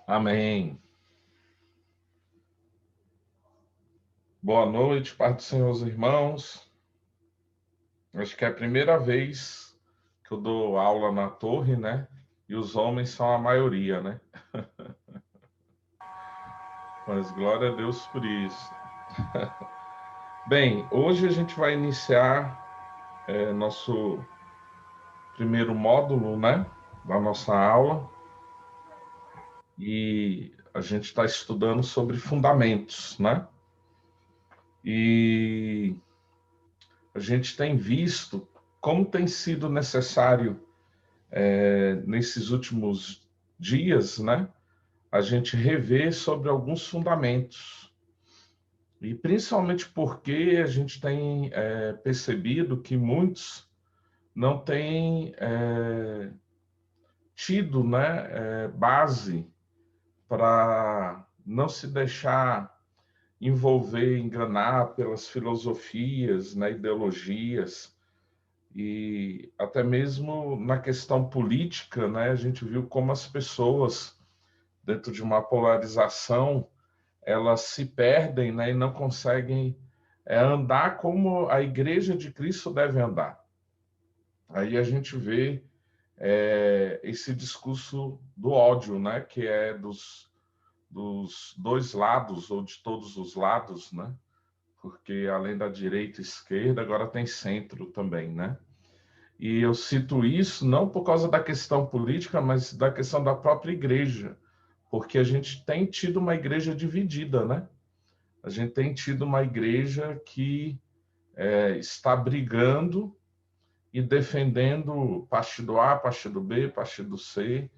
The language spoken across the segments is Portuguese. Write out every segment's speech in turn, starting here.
Amém. Boa noite, paz do Senhor, os irmãos. Acho que é a primeira vez que eu dou aula na torre, né? E os homens são a maioria, né? Mas glória a Deus por isso. Bem, hoje a gente vai iniciar nosso primeiro módulo, né? Da nossa aula. E a gente está estudando sobre fundamentos, né? E a gente tem visto como tem sido necessário nesses últimos dias, né, a gente rever sobre alguns fundamentos. E principalmente porque a gente tem percebido que muitos não têm tido, né, base para não se deixar envolver, enganar pelas filosofias, né, ideologias, e até mesmo na questão política, né, a gente viu como as pessoas dentro de uma polarização, elas se perdem, né, e não conseguem andar como a Igreja de Cristo deve andar. Aí a gente vê esse discurso do ódio, né, que é dos dois lados, ou de todos os lados, né, porque além da direita e esquerda, agora tem centro também, né? E eu cito isso não por causa da questão política, mas da questão da própria igreja, porque a gente tem tido uma igreja dividida, né? A gente tem tido uma igreja que está brigando e defendendo partido A, partido B, partido C,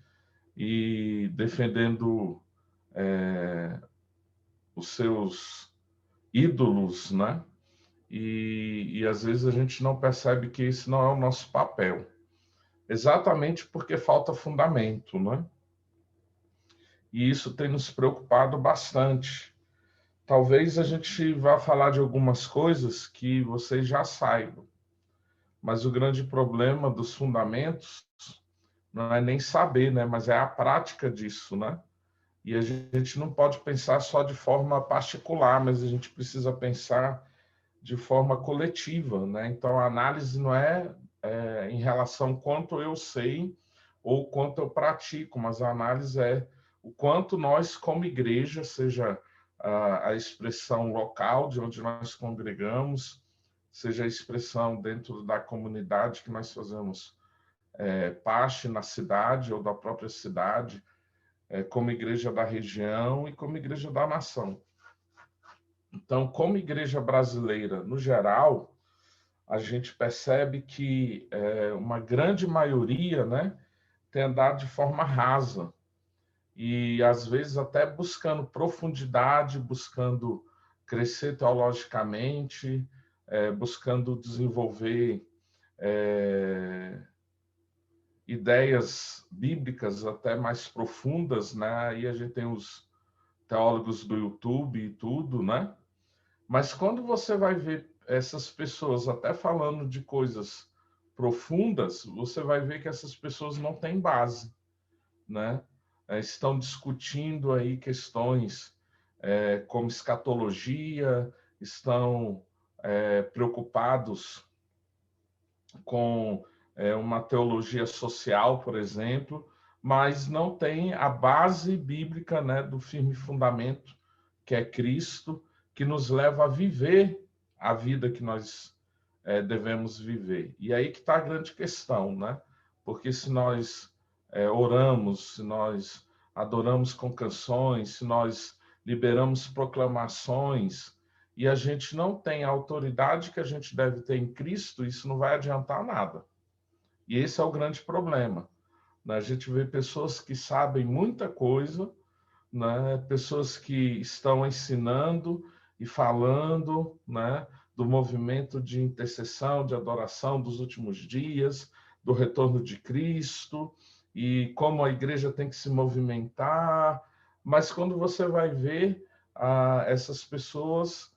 e defendendo os seus ídolos, né? E às vezes a gente não percebe que esse não é o nosso papel, exatamente porque falta fundamento, né? E isso tem nos preocupado bastante. Talvez a gente vá falar de algumas coisas que vocês já saibam, mas o grande problema dos fundamentos não é nem saber, né? Mas é a prática disso, né? E a gente não pode pensar só de forma particular, mas a gente precisa pensar de forma coletiva, né? Então a análise não é em relação ao quanto eu sei ou quanto eu pratico, mas a análise é o quanto nós, como igreja, seja a expressão local de onde nós congregamos, seja a expressão dentro da comunidade que nós fazemos parte na cidade ou da própria cidade, como igreja da região e como igreja da nação. Então, como igreja brasileira, no geral, a gente percebe que uma grande maioria, né, tem andado de forma rasa e às vezes até buscando profundidade, buscando crescer teologicamente, buscando desenvolver ideias bíblicas até mais profundas, né? Aí a gente tem os teólogos do YouTube e tudo, né? Mas quando você vai ver essas pessoas até falando de coisas profundas, você vai ver que essas pessoas não têm base, né? Estão discutindo aí questões como escatologia, estão preocupados com uma teologia social, por exemplo, mas não tem a base bíblica, né, do firme fundamento, que é Cristo, que nos leva a viver a vida que nós devemos viver. E aí que está a grande questão, né? Porque se nós oramos, se nós adoramos com canções, se nós liberamos proclamações e a gente não tem a autoridade que a gente deve ter em Cristo, isso não vai adiantar nada. E esse é o grande problema, né? A gente vê pessoas que sabem muita coisa, né? Pessoas que estão ensinando e falando, né, do movimento de intercessão, de adoração dos últimos dias, do retorno de Cristo e como a igreja tem que se movimentar, mas quando você vai ver, essas pessoas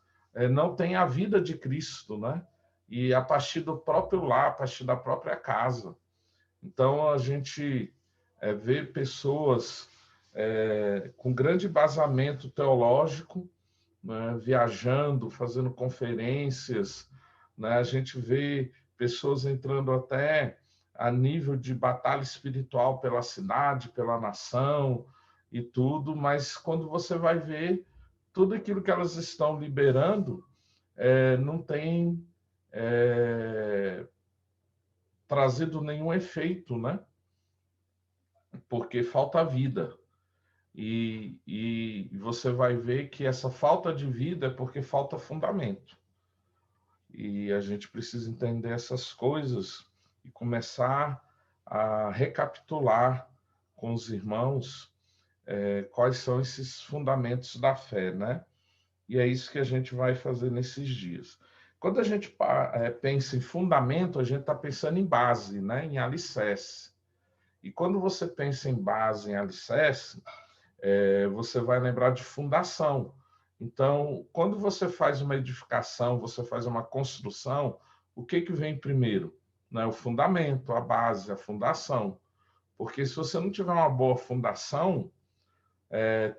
não têm a vida de Cristo, né? E a partir do próprio lar, a partir da própria casa. Então a gente vê pessoas com grande embasamento teológico, né, viajando, fazendo conferências, né, a gente vê pessoas entrando até a nível de batalha espiritual pela cidade, pela nação e tudo, mas quando você vai ver, tudo aquilo que elas estão liberando não tem trazido nenhum efeito, né? Porque falta vida. E você vai ver que essa falta de vida é porque falta fundamento. E a gente precisa entender essas coisas e começar a recapitular com os irmãos quais são esses fundamentos da fé, né? E é isso que a gente vai fazer nesses dias. Quando a gente pensa em fundamento, a gente está pensando em base, né? Em alicerce. E quando você pensa em base, em alicerce, você vai lembrar de fundação. Então, quando você faz uma edificação, você faz uma construção, o que vem primeiro? Não é o fundamento, a base, a fundação. Porque se você não tiver uma boa fundação,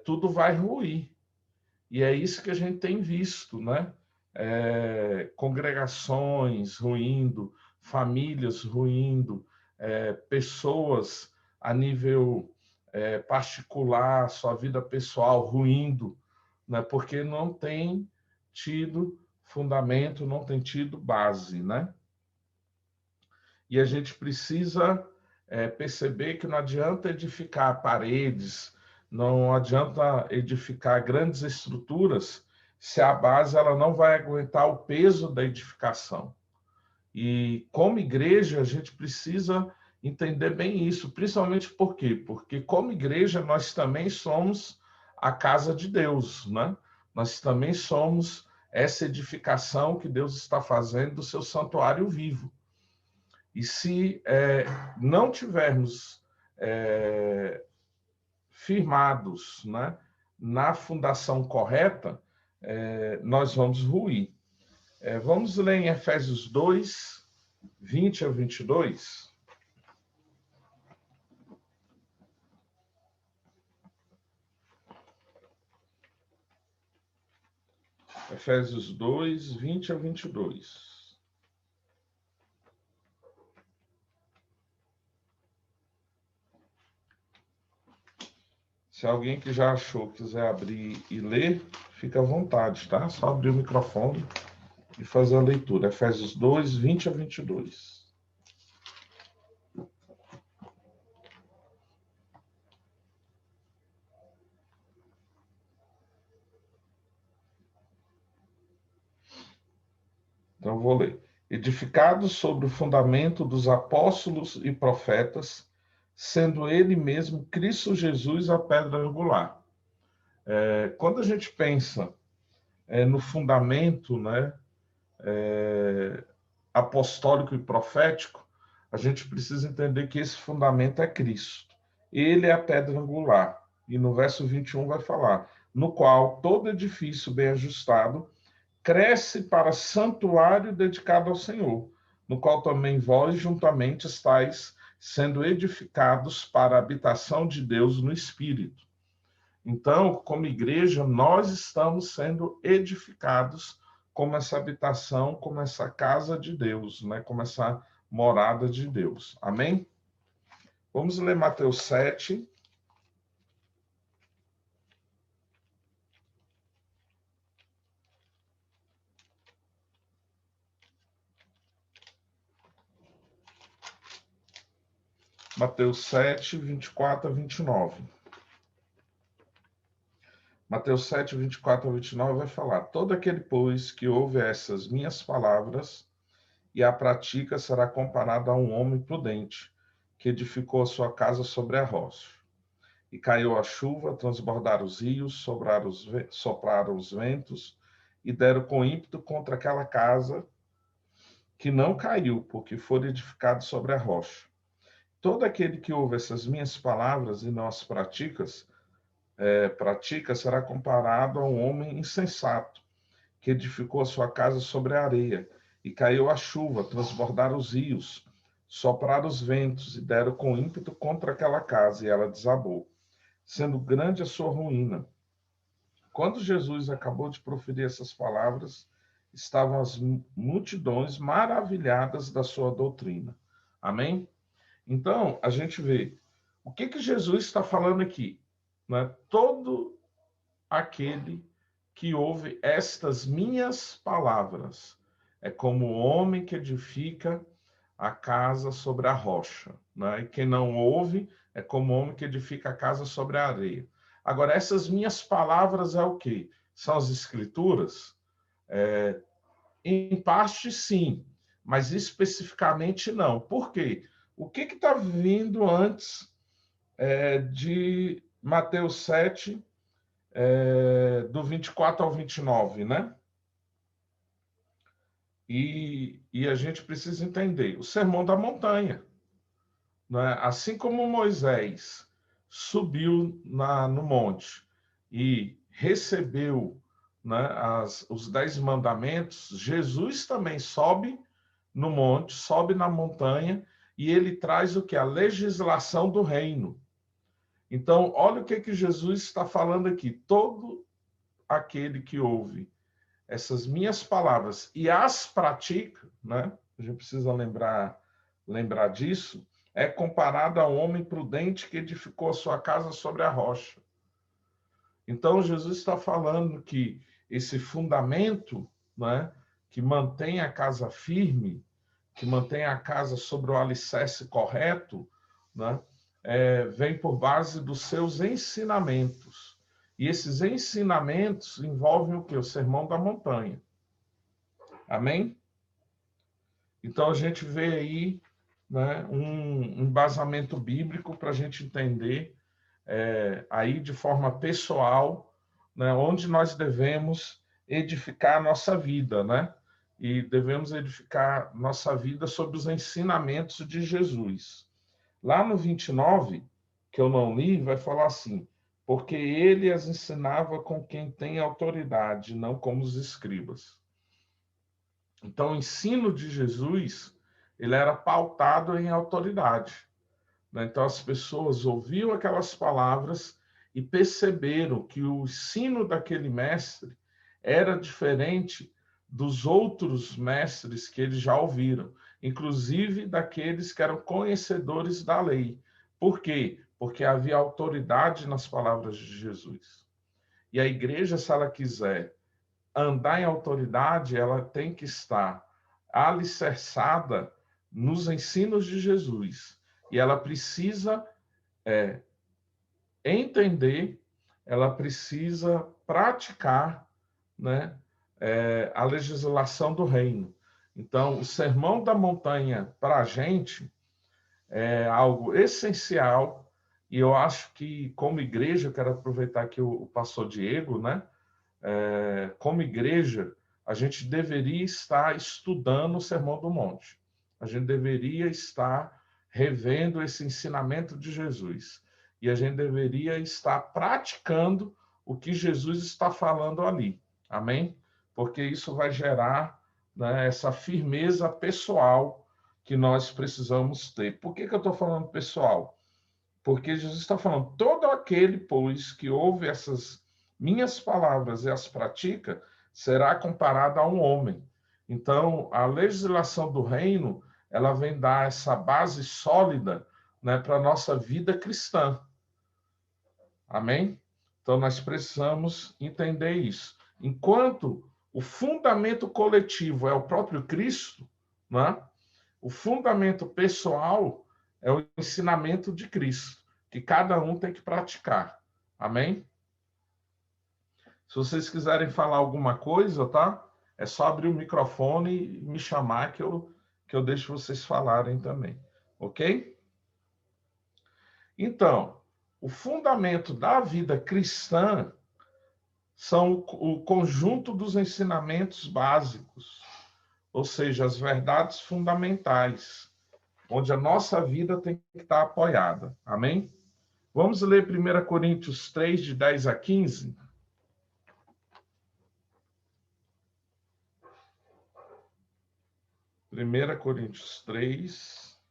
tudo vai ruir. E é isso que a gente tem visto, né? Congregações ruindo, famílias ruindo, pessoas a nível particular, sua vida pessoal ruindo, né? Porque não tem tido fundamento, não tem tido base, né? E a gente precisa perceber que não adianta edificar paredes, não adianta edificar grandes estruturas se a base ela não vai aguentar o peso da edificação. E como igreja a gente precisa entender bem isso, principalmente por quê? Porque como igreja nós também somos a casa de Deus, né? Nós também somos essa edificação que Deus está fazendo do seu santuário vivo. E se não tivermos firmados, né, na fundação correta, nós vamos ruir. Vamos ler em Efésios 2, 20 a 22. Efésios 2, 20 a 22. Se alguém que já achou quiser abrir e ler, fica à vontade, tá? Só abrir o microfone e fazer a leitura. Efésios 2, 20 a 22. Então, eu vou ler. Edificados sobre o fundamento dos apóstolos e profetas, sendo ele mesmo Cristo Jesus a pedra angular. Quando a gente pensa no fundamento, né, apostólico e profético, a gente precisa entender que esse fundamento é Cristo. Ele é a pedra angular. E no verso 21 vai falar, no qual todo edifício bem ajustado cresce para santuário dedicado ao Senhor, no qual também vós juntamente estáis sendo edificados para a habitação de Deus no Espírito. Então, como igreja, nós estamos sendo edificados como essa habitação, como essa casa de Deus, né? Como essa morada de Deus. Amém? Vamos ler Mateus 7. Mateus 7, 24 a 29. Mateus 7, 24 a 29 vai falar: todo aquele, pois, que ouve essas minhas palavras e a pratica será comparado a um homem prudente, que edificou a sua casa sobre a rocha. E caiu a chuva, transbordaram os rios, sopraram os ventos, e deram com ímpeto contra aquela casa, que não caiu, porque foi edificado sobre a rocha. Todo aquele que ouve essas minhas palavras e não as pratica, será comparado a um homem insensato, que edificou a sua casa sobre a areia, e caiu a chuva, transbordaram os rios, sopraram os ventos, e deram com ímpeto contra aquela casa, e ela desabou, sendo grande a sua ruína. Quando Jesus acabou de proferir essas palavras, estavam as multidões maravilhadas da sua doutrina. Amém? Então, a gente vê o que Jesus está falando aqui. Né? Todo aquele que ouve estas minhas palavras é como o homem que edifica a casa sobre a rocha. Né? E quem não ouve é como o homem que edifica a casa sobre a areia. Agora, essas minhas palavras é o quê? São as escrituras? Em parte, sim, mas especificamente não. Por quê? O que está vindo antes de Mateus 7, do 24 ao 29, né? E a gente precisa entender o Sermão da Montanha. Né? Assim como Moisés subiu no monte e recebeu, né, os 10 mandamentos, Jesus também sobe no monte, sobe na montanha, e ele traz o que? A legislação do reino. Então, olha o que Jesus está falando aqui. Todo aquele que ouve essas minhas palavras e as pratica, né? A gente precisa lembrar disso, é comparado a um homem prudente que edificou a sua casa sobre a rocha. Então, Jesus está falando que esse fundamento, né, que mantém a casa firme, que mantém a casa sobre o alicerce correto, né, vem por base dos seus ensinamentos. E esses ensinamentos envolvem o quê? O Sermão da Montanha. Amém? Então, a gente vê aí, né, um embasamento bíblico para a gente entender aí de forma pessoal, né, onde nós devemos edificar a nossa vida, né? E devemos edificar nossa vida sobre os ensinamentos de Jesus. Lá no 29, que eu não li, vai falar assim: porque ele as ensinava com quem tem autoridade, não como os escribas. Então, o ensino de Jesus, ele era pautado em autoridade. Né? Então, as pessoas ouviam aquelas palavras e perceberam que o ensino daquele mestre era diferente dos outros mestres que eles já ouviram, inclusive daqueles que eram conhecedores da lei. Por quê? Porque havia autoridade nas palavras de Jesus. E a igreja, se ela quiser andar em autoridade, ela tem que estar alicerçada nos ensinos de Jesus. E ela precisa entender, ela precisa praticar, né, a legislação do reino. Então, o Sermão da Montanha, para a gente, é algo essencial, e eu acho que, como igreja, eu quero aproveitar aqui o pastor Diego, né? Como igreja, a gente deveria estar estudando o Sermão do Monte. A gente deveria estar revendo esse ensinamento de Jesus. E a gente deveria estar praticando o que Jesus está falando ali. Amém? Porque isso vai gerar, né, essa firmeza pessoal que nós precisamos ter. Por que eu estou falando pessoal? Porque Jesus está falando, todo aquele, pois, que ouve essas minhas palavras e as pratica, será comparado a um homem. Então, a legislação do reino, ela vem dar essa base sólida, né, para a nossa vida cristã. Amém? Então, nós precisamos entender isso. Enquanto o fundamento coletivo é o próprio Cristo, né, o fundamento pessoal é o ensinamento de Cristo, que cada um tem que praticar. Amém? Se vocês quiserem falar alguma coisa, tá? É só abrir o microfone e me chamar que eu deixo vocês falarem também. Ok? Então, o fundamento da vida cristã são o conjunto dos ensinamentos básicos, ou seja, as verdades fundamentais, onde a nossa vida tem que estar apoiada. Amém? Vamos ler 1 Coríntios 3, de 10 a 15? 1 Coríntios 3,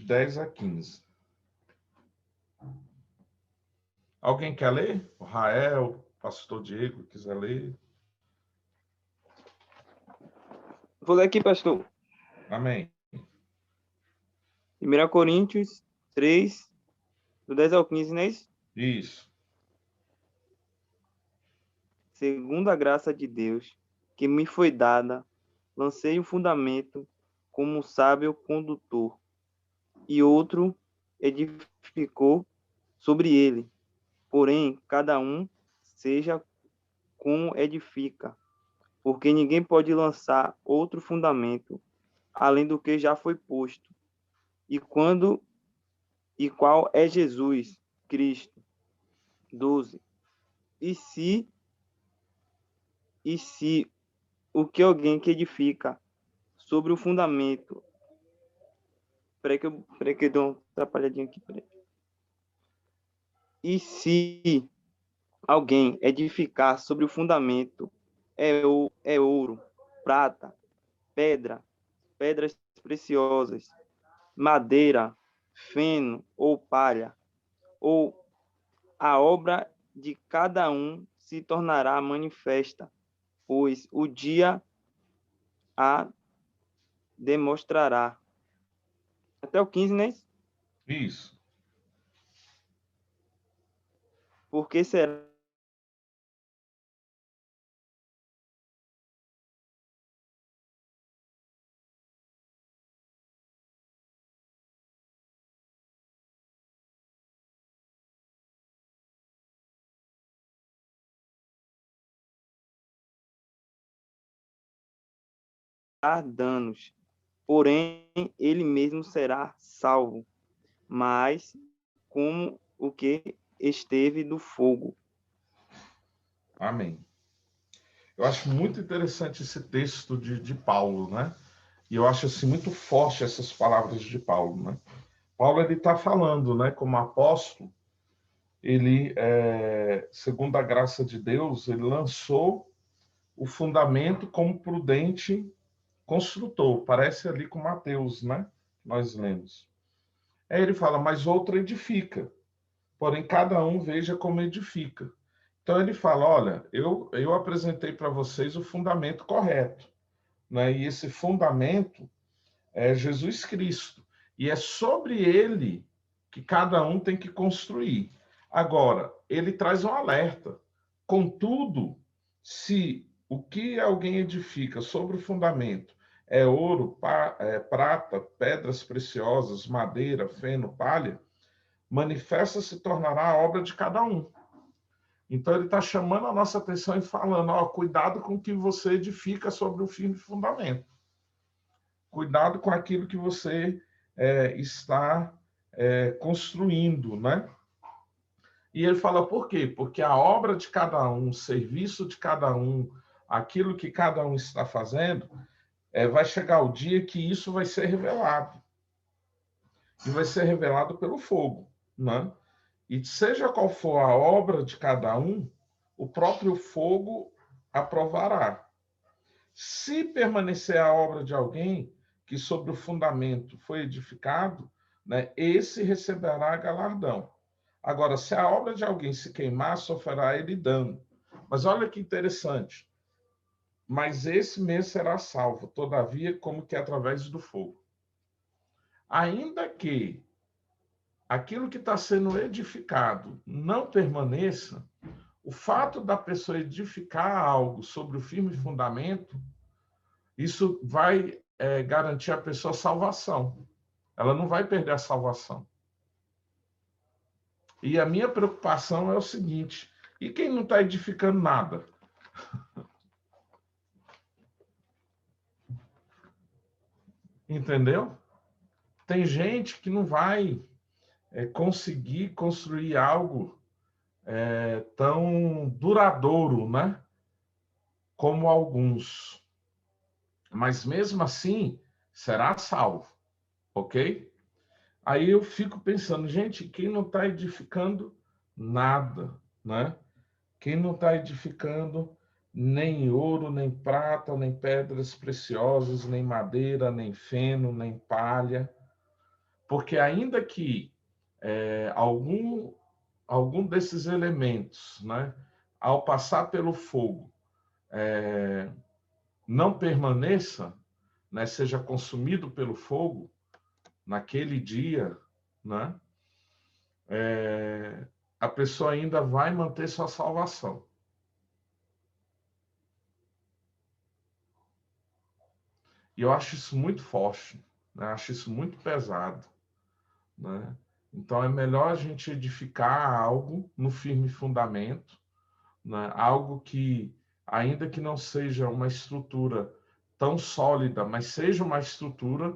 de 10 a 15. Alguém quer ler? O Rael, pastor Diego, quiser ler? Vou ler aqui, pastor. Amém. 1 Coríntios 3, do 10 ao 15, não é isso? Isso. Segundo a graça de Deus, que me foi dada, lancei o fundamento como um sábio condutor, e outro edificou sobre ele. Porém, cada um seja como edifica, porque ninguém pode lançar outro fundamento além do que já foi posto. E qual é Jesus Cristo? 12. E se o que alguém que edifica sobre o fundamento. Peraí que eu dou uma atrapalhadinha aqui. Peraí. E se alguém edificar sobre o fundamento é ouro, prata, pedras preciosas, madeira, feno ou palha, ou a obra de cada um se tornará manifesta, pois o dia a demonstrará. Até o 15, né? Isso. Porque será danos, porém ele mesmo será salvo, mas como o que esteve do fogo. Amém. Eu acho muito interessante esse texto de Paulo, né? E eu acho assim muito forte essas palavras de Paulo, né? Paulo ele está falando, né? Como apóstolo, ele, segundo a graça de Deus, ele lançou o fundamento como prudente construtor. Parece ali com Mateus, né? Nós lemos. Aí ele fala, mas outro edifica. Porém, cada um veja como edifica. Então ele fala, olha, eu apresentei para vocês o fundamento correto, né? E esse fundamento é Jesus Cristo. E é sobre ele que cada um tem que construir. Agora, ele traz um alerta. Contudo, se o que alguém edifica sobre o fundamento é ouro, prata, pedras preciosas, madeira, feno, palha, manifesta se tornará a obra de cada um. Então ele está chamando a nossa atenção e falando, ó, cuidado com o que você edifica sobre o firme fundamento. Cuidado com aquilo que você está construindo, né? E ele fala por quê? Porque a obra de cada um, o serviço de cada um, aquilo que cada um está fazendo, vai chegar o dia que isso vai ser revelado. E vai ser revelado pelo fogo, né? E seja qual for a obra de cada um, o próprio fogo aprovará. Se permanecer a obra de alguém que sobre o fundamento foi edificado, né, esse receberá galardão. Agora, se a obra de alguém se queimar, sofrerá ele dano. Mas olha que interessante. Mas esse mesmo será salvo, todavia, como que através do fogo. Ainda que aquilo que está sendo edificado não permaneça, o fato da pessoa edificar algo sobre o firme fundamento, isso vai garantir a pessoa salvação. Ela não vai perder a salvação. E a minha preocupação é o seguinte: e quem não está edificando nada? Entendeu? Tem gente que não vai conseguir construir algo tão duradouro, né? Como alguns. Mas mesmo assim, será salvo, ok? Aí eu fico pensando, gente, quem não está edificando nada, né? Quem não está edificando nem ouro, nem prata, nem pedras preciosas, nem madeira, nem feno, nem palha. Porque ainda que algum desses elementos, né, ao passar pelo fogo, não permaneça, né, seja consumido pelo fogo naquele dia, né, a pessoa ainda vai manter sua salvação. E eu acho isso muito forte, né? Acho isso muito pesado, né? Então é melhor a gente edificar algo no firme fundamento, né? Algo que, ainda que não seja uma estrutura tão sólida, mas seja uma estrutura,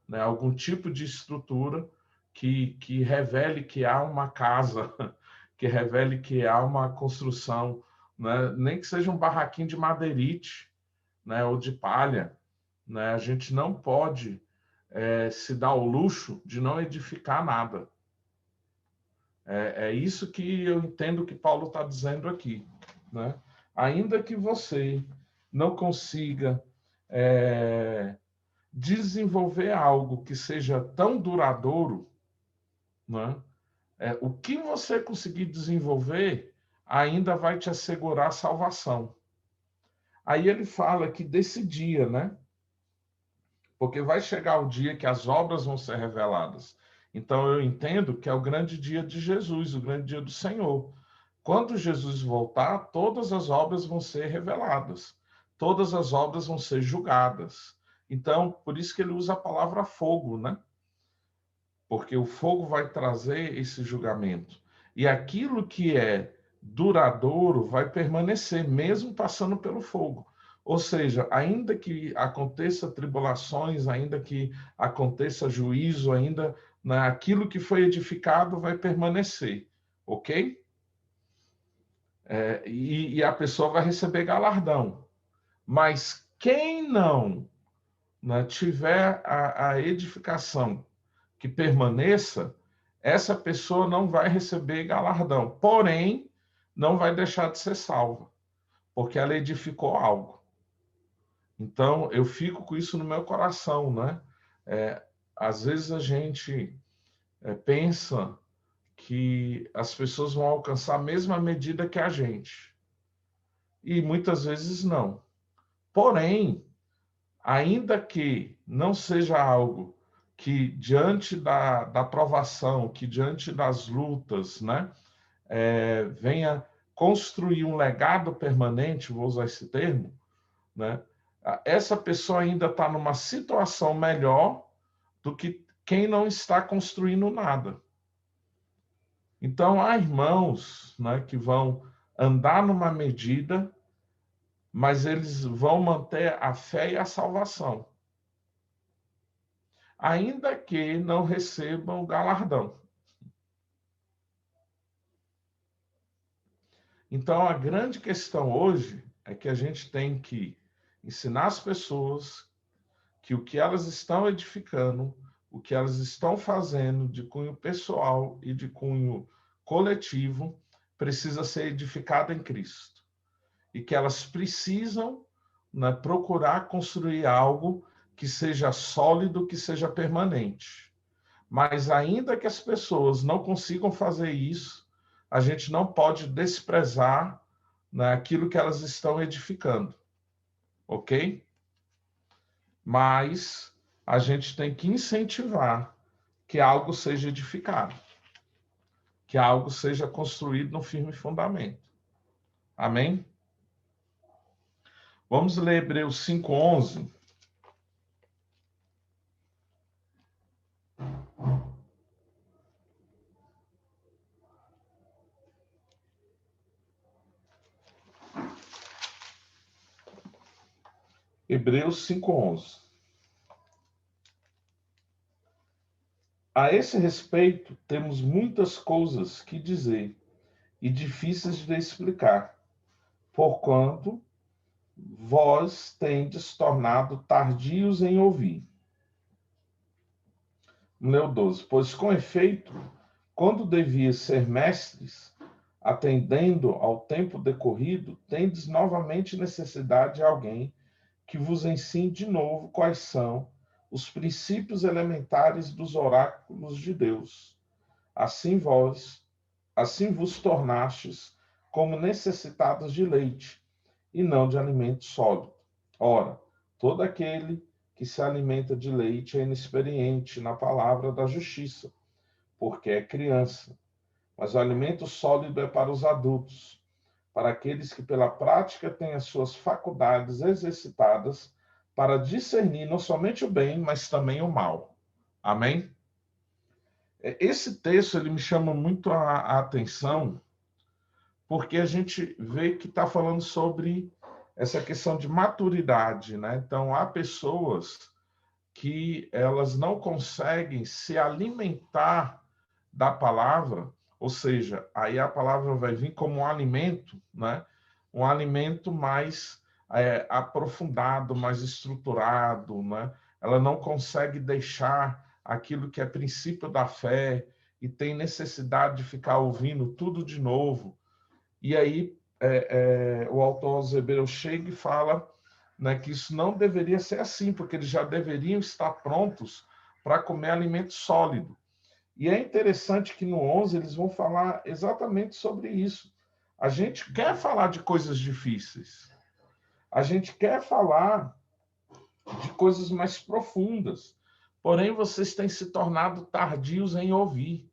né? Algum tipo de estrutura que revele que há uma casa, que revele que há uma construção, né? Nem que seja um barraquinho de madeirite, né? Ou de palha, né? A gente não pode se dar o luxo de não edificar nada. É isso que eu entendo que Paulo está dizendo aqui, né? Ainda que você não consiga desenvolver algo que seja tão duradouro, né? O que você conseguir desenvolver ainda vai te assegurar a salvação. Aí ele fala que desse dia, né? Porque vai chegar o dia que as obras vão ser reveladas. Então eu entendo que é o grande dia de Jesus, o grande dia do Senhor. Quando Jesus voltar, todas as obras vão ser reveladas, todas as obras vão ser julgadas. Então, por isso que ele usa a palavra fogo, né? Porque o fogo vai trazer esse julgamento. E aquilo que é duradouro vai permanecer, mesmo passando pelo fogo. Ou seja, ainda que aconteça tribulações, ainda que aconteça juízo, ainda, né, aquilo que foi edificado vai permanecer, ok? E a pessoa vai receber galardão. Mas quem não, né, tiver a edificação que permaneça, essa pessoa não vai receber galardão. Porém, não vai deixar de ser salva, porque ela edificou algo. Então, eu fico com isso no meu coração, né? Às vezes a gente pensa que as pessoas vão alcançar a mesma medida que a gente. E muitas vezes não. Porém, ainda que não seja algo que diante da provação, que diante das lutas, né, venha construir um legado permanente, vou usar esse termo, né, essa pessoa ainda está numa situação melhor do que quem não está construindo nada. Então, há irmãos, né, que vão andar numa medida, mas eles vão manter a fé e a salvação, ainda que não recebam o galardão. Então, a grande questão hoje é que a gente tem que ensinar as pessoas que o que elas estão edificando, o que elas estão fazendo de cunho pessoal e de cunho coletivo, precisa ser edificado em Cristo. E que elas precisam, né, procurar construir algo que seja sólido, que seja permanente. Mas ainda que as pessoas não consigam fazer isso, a gente não pode desprezar, né, aquilo que elas estão edificando, ok? Mas a gente tem que incentivar que algo seja edificado, que algo seja construído no firme fundamento. Amém? Vamos ler Hebreus 5:11. Hebreus 5:11. A esse respeito, temos muitas coisas que dizer e difíceis de explicar, porquanto vós tendes tornado tardios em ouvir. Leu 12. Pois, com efeito, quando devias ser mestres, atendendo ao tempo decorrido, tendes novamente necessidade de alguém que vos ensine de novo quais são os princípios elementares dos oráculos de Deus. Assim vos tornastes como necessitados de leite, e não de alimento sólido. Ora, todo aquele que se alimenta de leite é inexperiente na palavra da justiça, porque é criança. Mas o alimento sólido é para os adultos, para aqueles que pela prática têm as suas faculdades exercitadas para discernir não somente o bem, mas também o mal. Amém? Esse texto ele me chama muito a atenção, porque a gente vê que está falando sobre essa questão de maturidade, né? Então, há pessoas que elas não conseguem se alimentar da palavra, ou seja, aí a palavra vai vir como um alimento, né? Um alimento mais aprofundado, mais estruturado, né? Ela não consegue deixar aquilo que é princípio da fé e tem necessidade de ficar ouvindo tudo de novo. E aí o autor aos Hebreus chega e fala, né, que isso não deveria ser assim, porque eles já deveriam estar prontos para comer alimento sólido. E é interessante que no 11 eles vão falar exatamente sobre isso. A gente quer falar de coisas difíceis. A gente quer falar de coisas mais profundas. Porém, vocês têm se tornado tardios em ouvir.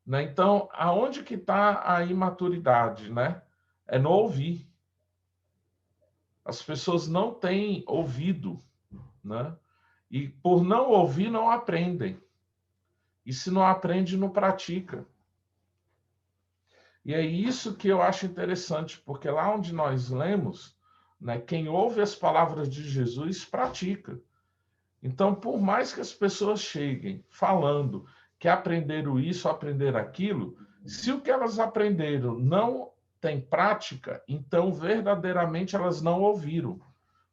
Né? Então, aonde que está a imaturidade? Né? É no ouvir. As pessoas não têm ouvido. Né? E por não ouvir, não aprendem. E se não aprende, não pratica. E é isso que eu acho interessante, porque lá onde nós lemos, né, quem ouve as palavras de Jesus pratica. Então, por mais que as pessoas cheguem falando que aprenderam isso, aprenderam aquilo, se o que elas aprenderam não tem prática, então verdadeiramente elas não ouviram.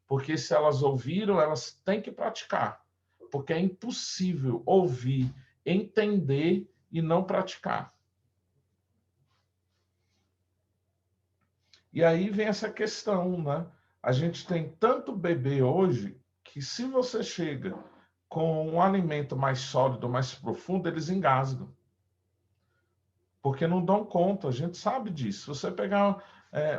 Porque se elas ouviram, elas têm que praticar. Porque é impossível ouvir, entender e não praticar. E aí vem essa questão, né? A gente tem tanto bebê hoje que se você chega com um alimento mais sólido, mais profundo, eles engasgam. Porque não dão conta, a gente sabe disso. Se você pegar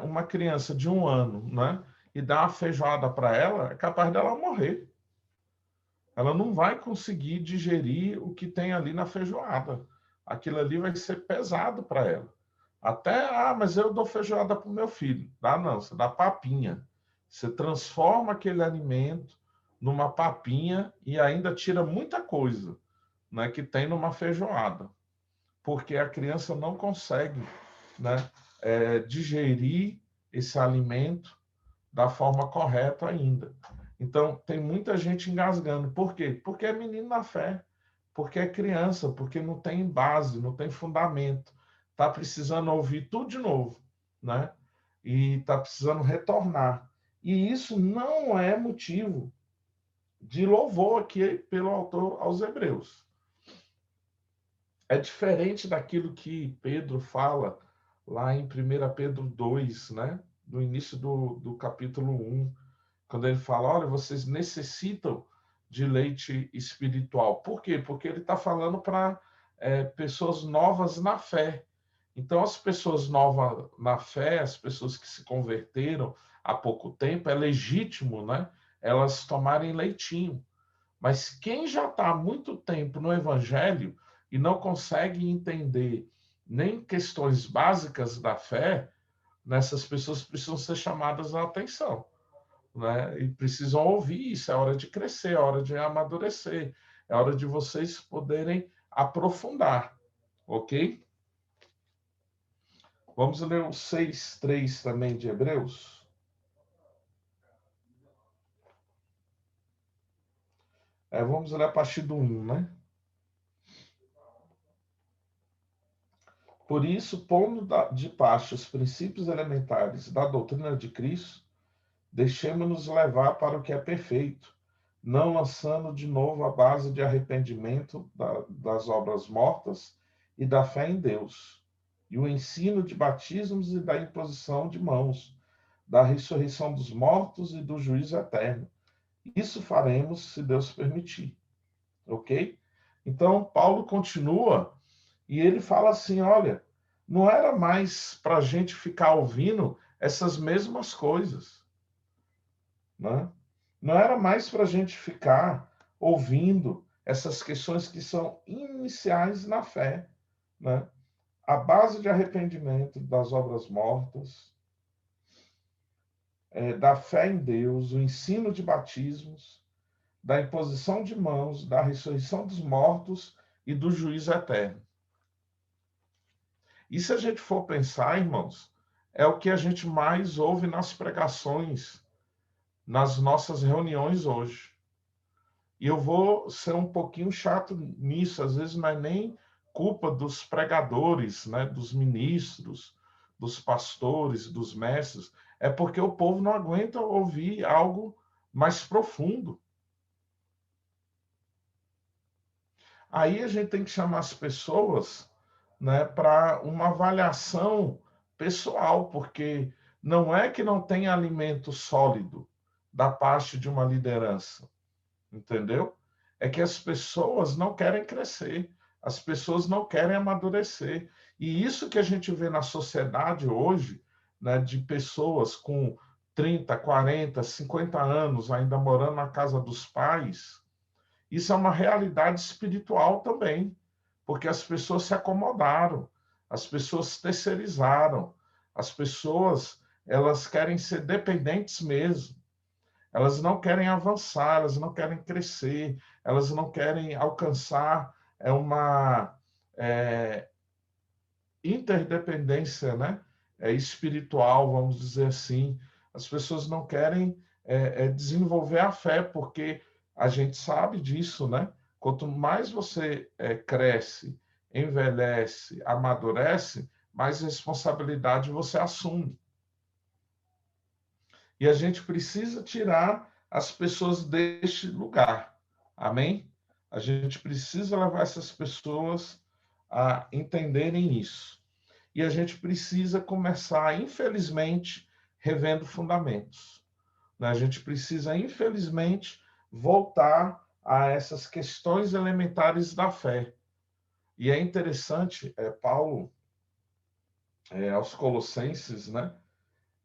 uma criança de 1 ano, né, e dar uma feijoada para ela, é capaz dela morrer. Ela não vai conseguir digerir o que tem ali na feijoada. Aquilo ali vai ser pesado para ela. Até, mas eu dou feijoada para o meu filho. Dá não, você dá papinha. Você transforma aquele alimento numa papinha e ainda tira muita coisa, né, que tem numa feijoada. Porque a criança não consegue, né, digerir esse alimento da forma correta ainda. Então, tem muita gente engasgando. Por quê? Porque é menino na fé, porque é criança, porque não tem base, não tem fundamento. Está precisando ouvir tudo de novo, né? E está precisando retornar. E isso não é motivo de louvor aqui pelo autor aos Hebreus. É diferente daquilo que Pedro fala lá em 1 Pedro 2, né? No início do capítulo 1, quando ele fala, olha, vocês necessitam de leite espiritual. Por quê? Porque ele está falando para pessoas novas na fé. Então, as pessoas novas na fé, as pessoas que se converteram há pouco tempo, é legítimo, né? Elas tomarem leitinho. Mas quem já está há muito tempo no Evangelho e não consegue entender nem questões básicas da fé, nessas pessoas precisam ser chamadas à atenção. Né? E precisam ouvir isso, é hora de crescer, é hora de amadurecer, é hora de vocês poderem aprofundar, ok? Vamos ler o 6:3 também de Hebreus? Vamos ler a partir do 1, né? Por isso, pondo de parte os princípios elementares da doutrina de Cristo, deixemos-nos levar para o que é perfeito, não lançando de novo a base de arrependimento das obras mortas e da fé em Deus, e o ensino de batismos e da imposição de mãos, da ressurreição dos mortos e do juízo eterno. Isso faremos se Deus permitir, ok? Então, Paulo continua e ele fala assim, olha, não era mais para a gente ficar ouvindo essas mesmas coisas, né? Não era mais para a gente ficar ouvindo essas questões que são iniciais na fé, né? A base de arrependimento das obras mortas, da fé em Deus, o ensino de batismos, da imposição de mãos, da ressurreição dos mortos e do juízo eterno. E se a gente for pensar, irmãos, é o que a gente mais ouve nas pregações, nas nossas reuniões hoje. E eu vou ser um pouquinho chato nisso, às vezes não é nem culpa dos pregadores, né, dos ministros, dos pastores, dos mestres, é porque o povo não aguenta ouvir algo mais profundo. Aí a gente tem que chamar as pessoas, né, para uma avaliação pessoal, porque não é que não tem alimento sólido da parte de uma liderança, entendeu? É que as pessoas não querem crescer, as pessoas não querem amadurecer. E isso que a gente vê na sociedade hoje, né, de pessoas com 30, 40, 50 anos ainda morando na casa dos pais, isso é uma realidade espiritual também, porque as pessoas se acomodaram, as pessoas terceirizaram, as pessoas elas querem ser dependentes mesmo. Elas não querem avançar, elas não querem crescer, elas não querem alcançar uma é, interdependência, né? Espiritual, vamos dizer assim. As pessoas não querem desenvolver a fé, porque a gente sabe disso, né? Quanto mais você cresce, envelhece, amadurece, mais responsabilidade você assume. E a gente precisa tirar as pessoas deste lugar. Amém? A gente precisa levar essas pessoas a entenderem isso. E a gente precisa começar, infelizmente, revendo fundamentos. A gente precisa, infelizmente, voltar a essas questões elementares da fé. E é interessante, Paulo, aos Colossenses, né?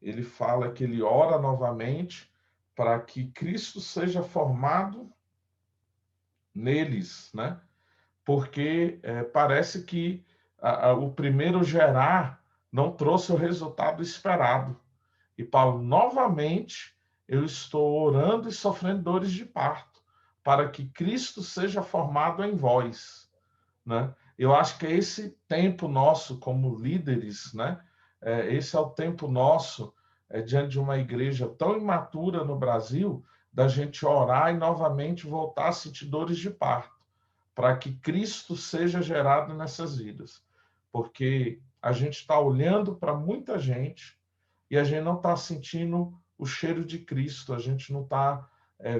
Ele fala que ele ora novamente para que Cristo seja formado neles, né? Porque parece que o primeiro gerar não trouxe o resultado esperado. E Paulo, novamente, eu estou orando e sofrendo dores de parto, para que Cristo seja formado em vós, né? Eu acho que é esse tempo nosso como líderes, né? Esse é o tempo nosso diante de uma igreja tão imatura no Brasil, da gente orar e novamente voltar a sentir dores de parto, para que Cristo seja gerado nessas vidas. Porque a gente está olhando para muita gente e a gente não está sentindo o cheiro de Cristo, a gente não está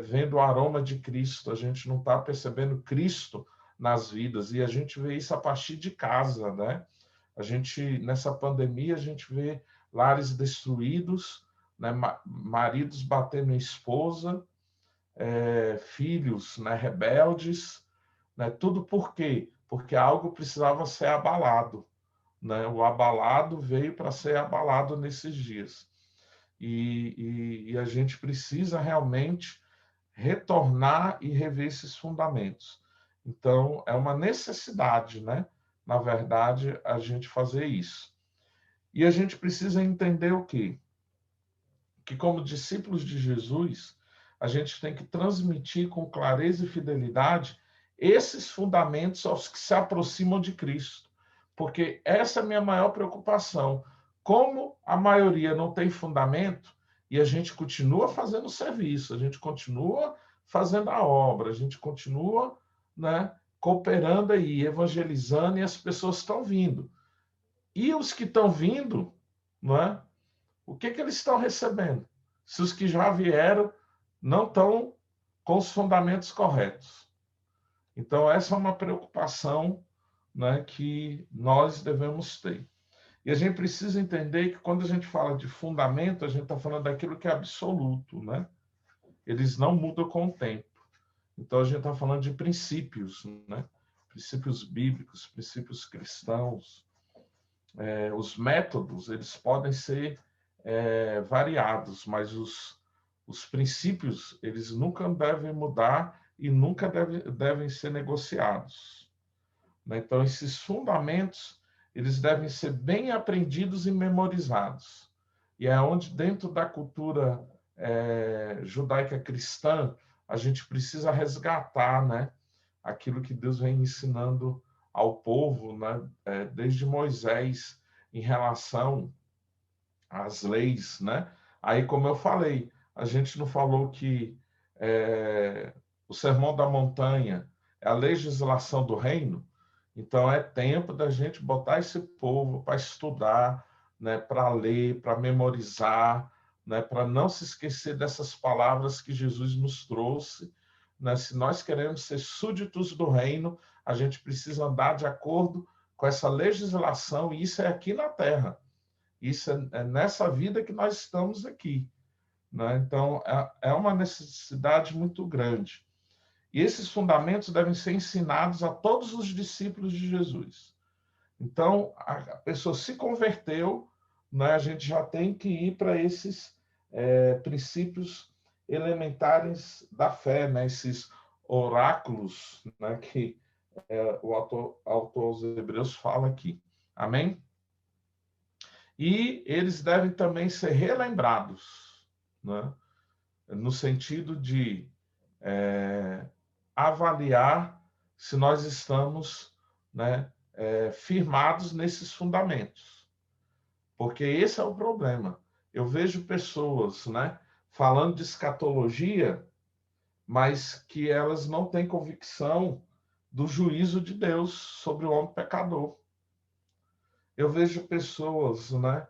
vendo o aroma de Cristo, a gente não está percebendo Cristo nas vidas, e a gente vê isso a partir de casa, né? A gente, nessa pandemia, a gente vê lares destruídos, né? Maridos batendo em esposa, filhos, né? Rebeldes, né? Tudo por quê? Porque algo precisava ser abalado, né? O abalado veio para ser abalado nesses dias. E a gente precisa realmente retornar e rever esses fundamentos. Então, é uma necessidade, né? Na verdade, a gente fazer isso. E a gente precisa entender o quê? Que, como discípulos de Jesus, a gente tem que transmitir com clareza e fidelidade esses fundamentos aos que se aproximam de Cristo. Porque essa é a minha maior preocupação. Como a maioria não tem fundamento, e a gente continua fazendo serviço, a gente continua fazendo a obra, a gente continua, né, cooperando aí, evangelizando, e as pessoas estão vindo. E os que estão vindo, não é? O que eles estão recebendo? Se os que já vieram não estão com os fundamentos corretos. Então, essa é uma preocupação, né, que nós devemos ter. E a gente precisa entender que quando a gente fala de fundamento, a gente está falando daquilo que é absoluto, né? eles não mudam com o tempo. Então, a gente está falando de princípios, né? Princípios bíblicos, princípios cristãos. Os métodos, eles podem ser variados, mas os princípios, eles nunca devem mudar e nunca devem ser negociados. Então, esses fundamentos, eles devem ser bem aprendidos e memorizados. E é onde, dentro da cultura judaica cristã, a gente precisa resgatar, né, aquilo que Deus vem ensinando ao povo, né, desde Moisés, em relação às leis, né? Aí, como eu falei, a gente não falou que o Sermão da Montanha é a legislação do reino. Então, é tempo da gente botar esse povo para estudar, né, para ler, para memorizar, né, para não se esquecer dessas palavras que Jesus nos trouxe. Né? Se nós queremos ser súditos do reino, a gente precisa andar de acordo com essa legislação, e isso é aqui na Terra. Isso é nessa vida que nós estamos aqui. Né? Então, é uma necessidade muito grande. E esses fundamentos devem ser ensinados a todos os discípulos de Jesus. Então, a pessoa se converteu, né? A gente já tem que ir para esses princípios elementares da fé, né? Esses oráculos, né? Que o autor aos Hebreus fala aqui. Amém? E eles devem também ser relembrados, né? No sentido de avaliar se nós estamos, né, firmados nesses fundamentos. Porque esse é o problema. Eu vejo pessoas, né, falando de escatologia, mas que elas não têm convicção do juízo de Deus sobre o homem pecador. Eu vejo pessoas, né,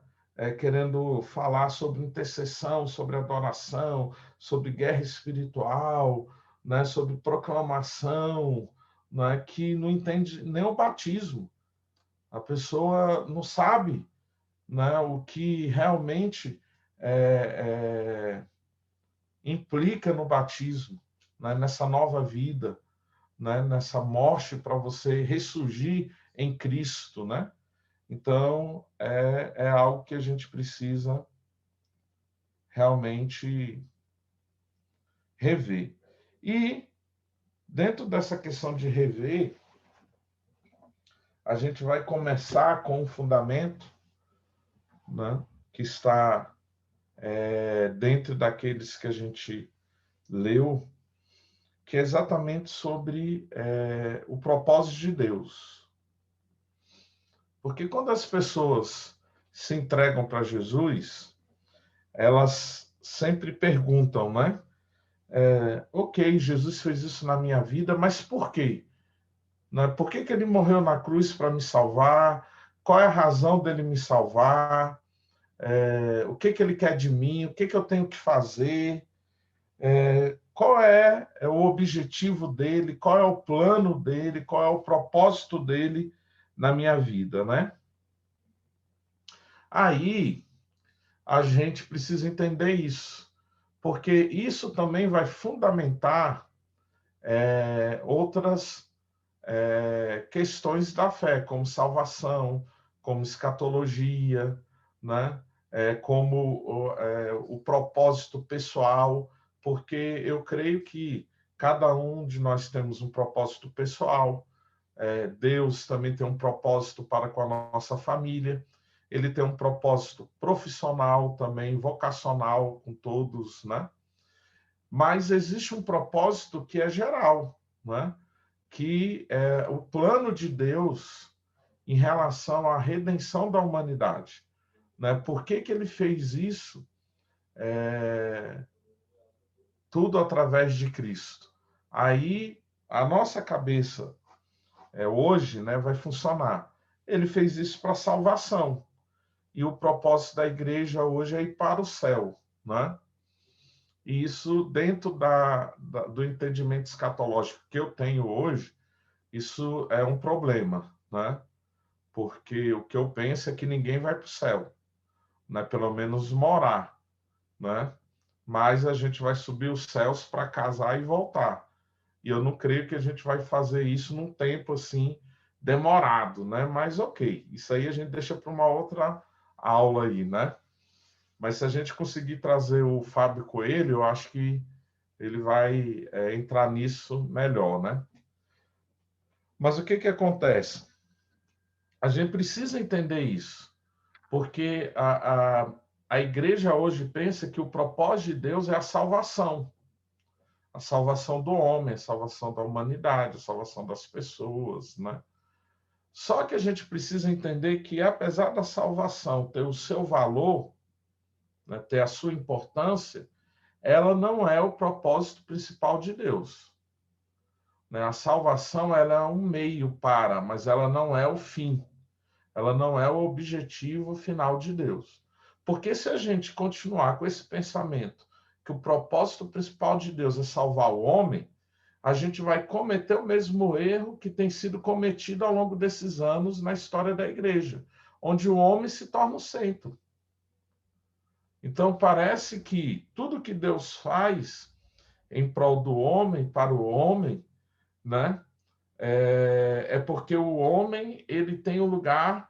querendo falar sobre intercessão, sobre adoração, sobre guerra espiritual, né, sobre proclamação, né, que não entende nem o batismo. A pessoa não sabe, né, o que realmente implica no batismo, né, nessa nova vida, né, nessa morte para você ressurgir em Cristo, né? Então, é algo que a gente precisa realmente rever. E, dentro dessa questão de rever, a gente vai começar com um fundamento, né, que está dentro daqueles que a gente leu, que é exatamente sobre o propósito de Deus. Porque quando as pessoas se entregam para Jesus, elas sempre perguntam, né? Ok, Jesus fez isso na minha vida, mas por quê? Né? Por que ele morreu na cruz para me salvar? Qual é a razão dele me salvar? O que ele quer de mim? O que eu tenho que fazer? Qual é o objetivo dele? Qual é o plano dele? Qual é o propósito dele na minha vida, né? Aí, a gente precisa entender isso, porque isso também vai fundamentar outras questões da fé, como salvação, como escatologia, né? Como o propósito pessoal, porque eu creio que cada um de nós temos um propósito pessoal, Deus também tem um propósito para com a nossa família, ele tem um propósito profissional também, vocacional com todos, né? Mas existe um propósito que é geral, né? Que é o plano de Deus em relação à redenção da humanidade, né? Por que ele fez isso? Tudo através de Cristo. Aí a nossa cabeça hoje, né, vai funcionar. Ele fez isso para salvação. E o propósito da igreja hoje é ir para o céu, né? E isso, dentro do entendimento escatológico que eu tenho hoje, isso é um problema, né? Porque o que eu penso é que ninguém vai para o céu, né? Pelo menos morar, né? mas a gente vai subir os céus para casar e voltar. E eu não creio que a gente vai fazer isso num tempo assim demorado, né? Mas ok, isso aí a gente deixa para uma outra aula aí, né? Mas se a gente conseguir trazer o Fábio Coelho, eu acho que ele vai entrar nisso melhor, né? Mas o que que acontece? A gente precisa entender isso, porque a igreja hoje pensa que o propósito de Deus é a salvação do homem, a salvação da humanidade, a salvação das pessoas, né? Só que a gente precisa entender que, apesar da salvação ter o seu valor, né, ter a sua importância, ela não é o propósito principal de Deus. Né? A salvação ela é um meio para, mas ela não é o fim. Ela não é o objetivo final de Deus. Porque se a gente continuar com esse pensamento que o propósito principal de Deus é salvar o homem, a gente vai cometer o mesmo erro que tem sido cometido ao longo desses anos na história da igreja, onde o homem se torna o centro. Então, parece que tudo que Deus faz em prol do homem, para o homem, né, é porque o homem ele tem um lugar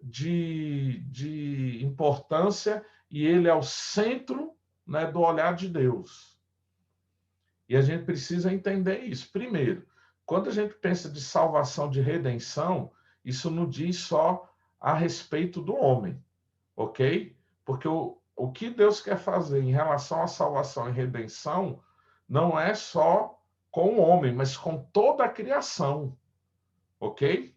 de importância e ele é o centro, né, do olhar de Deus. E a gente precisa entender isso. Primeiro, quando a gente pensa de salvação, de redenção, isso não diz só a respeito do homem, ok? Porque o que Deus quer fazer em relação à salvação e redenção não é só com o homem, mas com toda a criação, ok?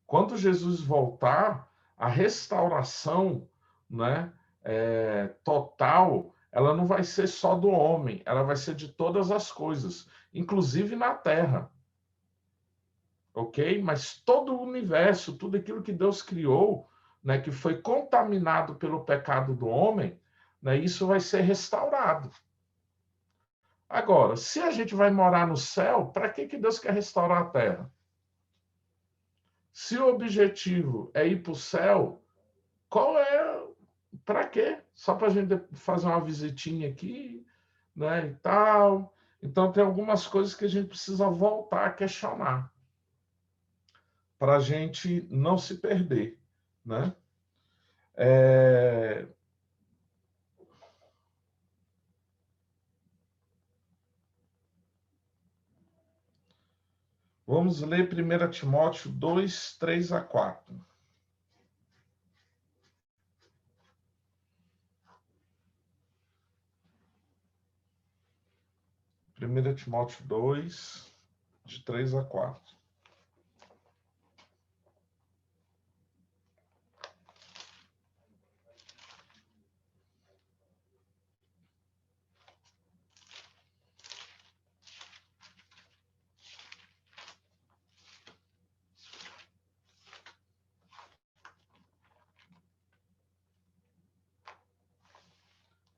Quando Jesus voltar, a restauração, né, total, ela não vai ser só do homem, ela vai ser de todas as coisas, inclusive na terra. Ok? Mas todo o universo, tudo aquilo que Deus criou, né, que foi contaminado pelo pecado do homem, né, isso vai ser restaurado. Agora, se a gente vai morar no céu, para que Deus quer restaurar a terra? Se o objetivo é ir para o céu, qual é. Para quê? Só para a gente fazer uma visitinha aqui, né, e tal. Então, tem algumas coisas que a gente precisa voltar a questionar para a gente não se perder, né? É... Vamos ler 1 Timóteo 2, 3 a 4. 1 Timóteo 2, de 3 a 4.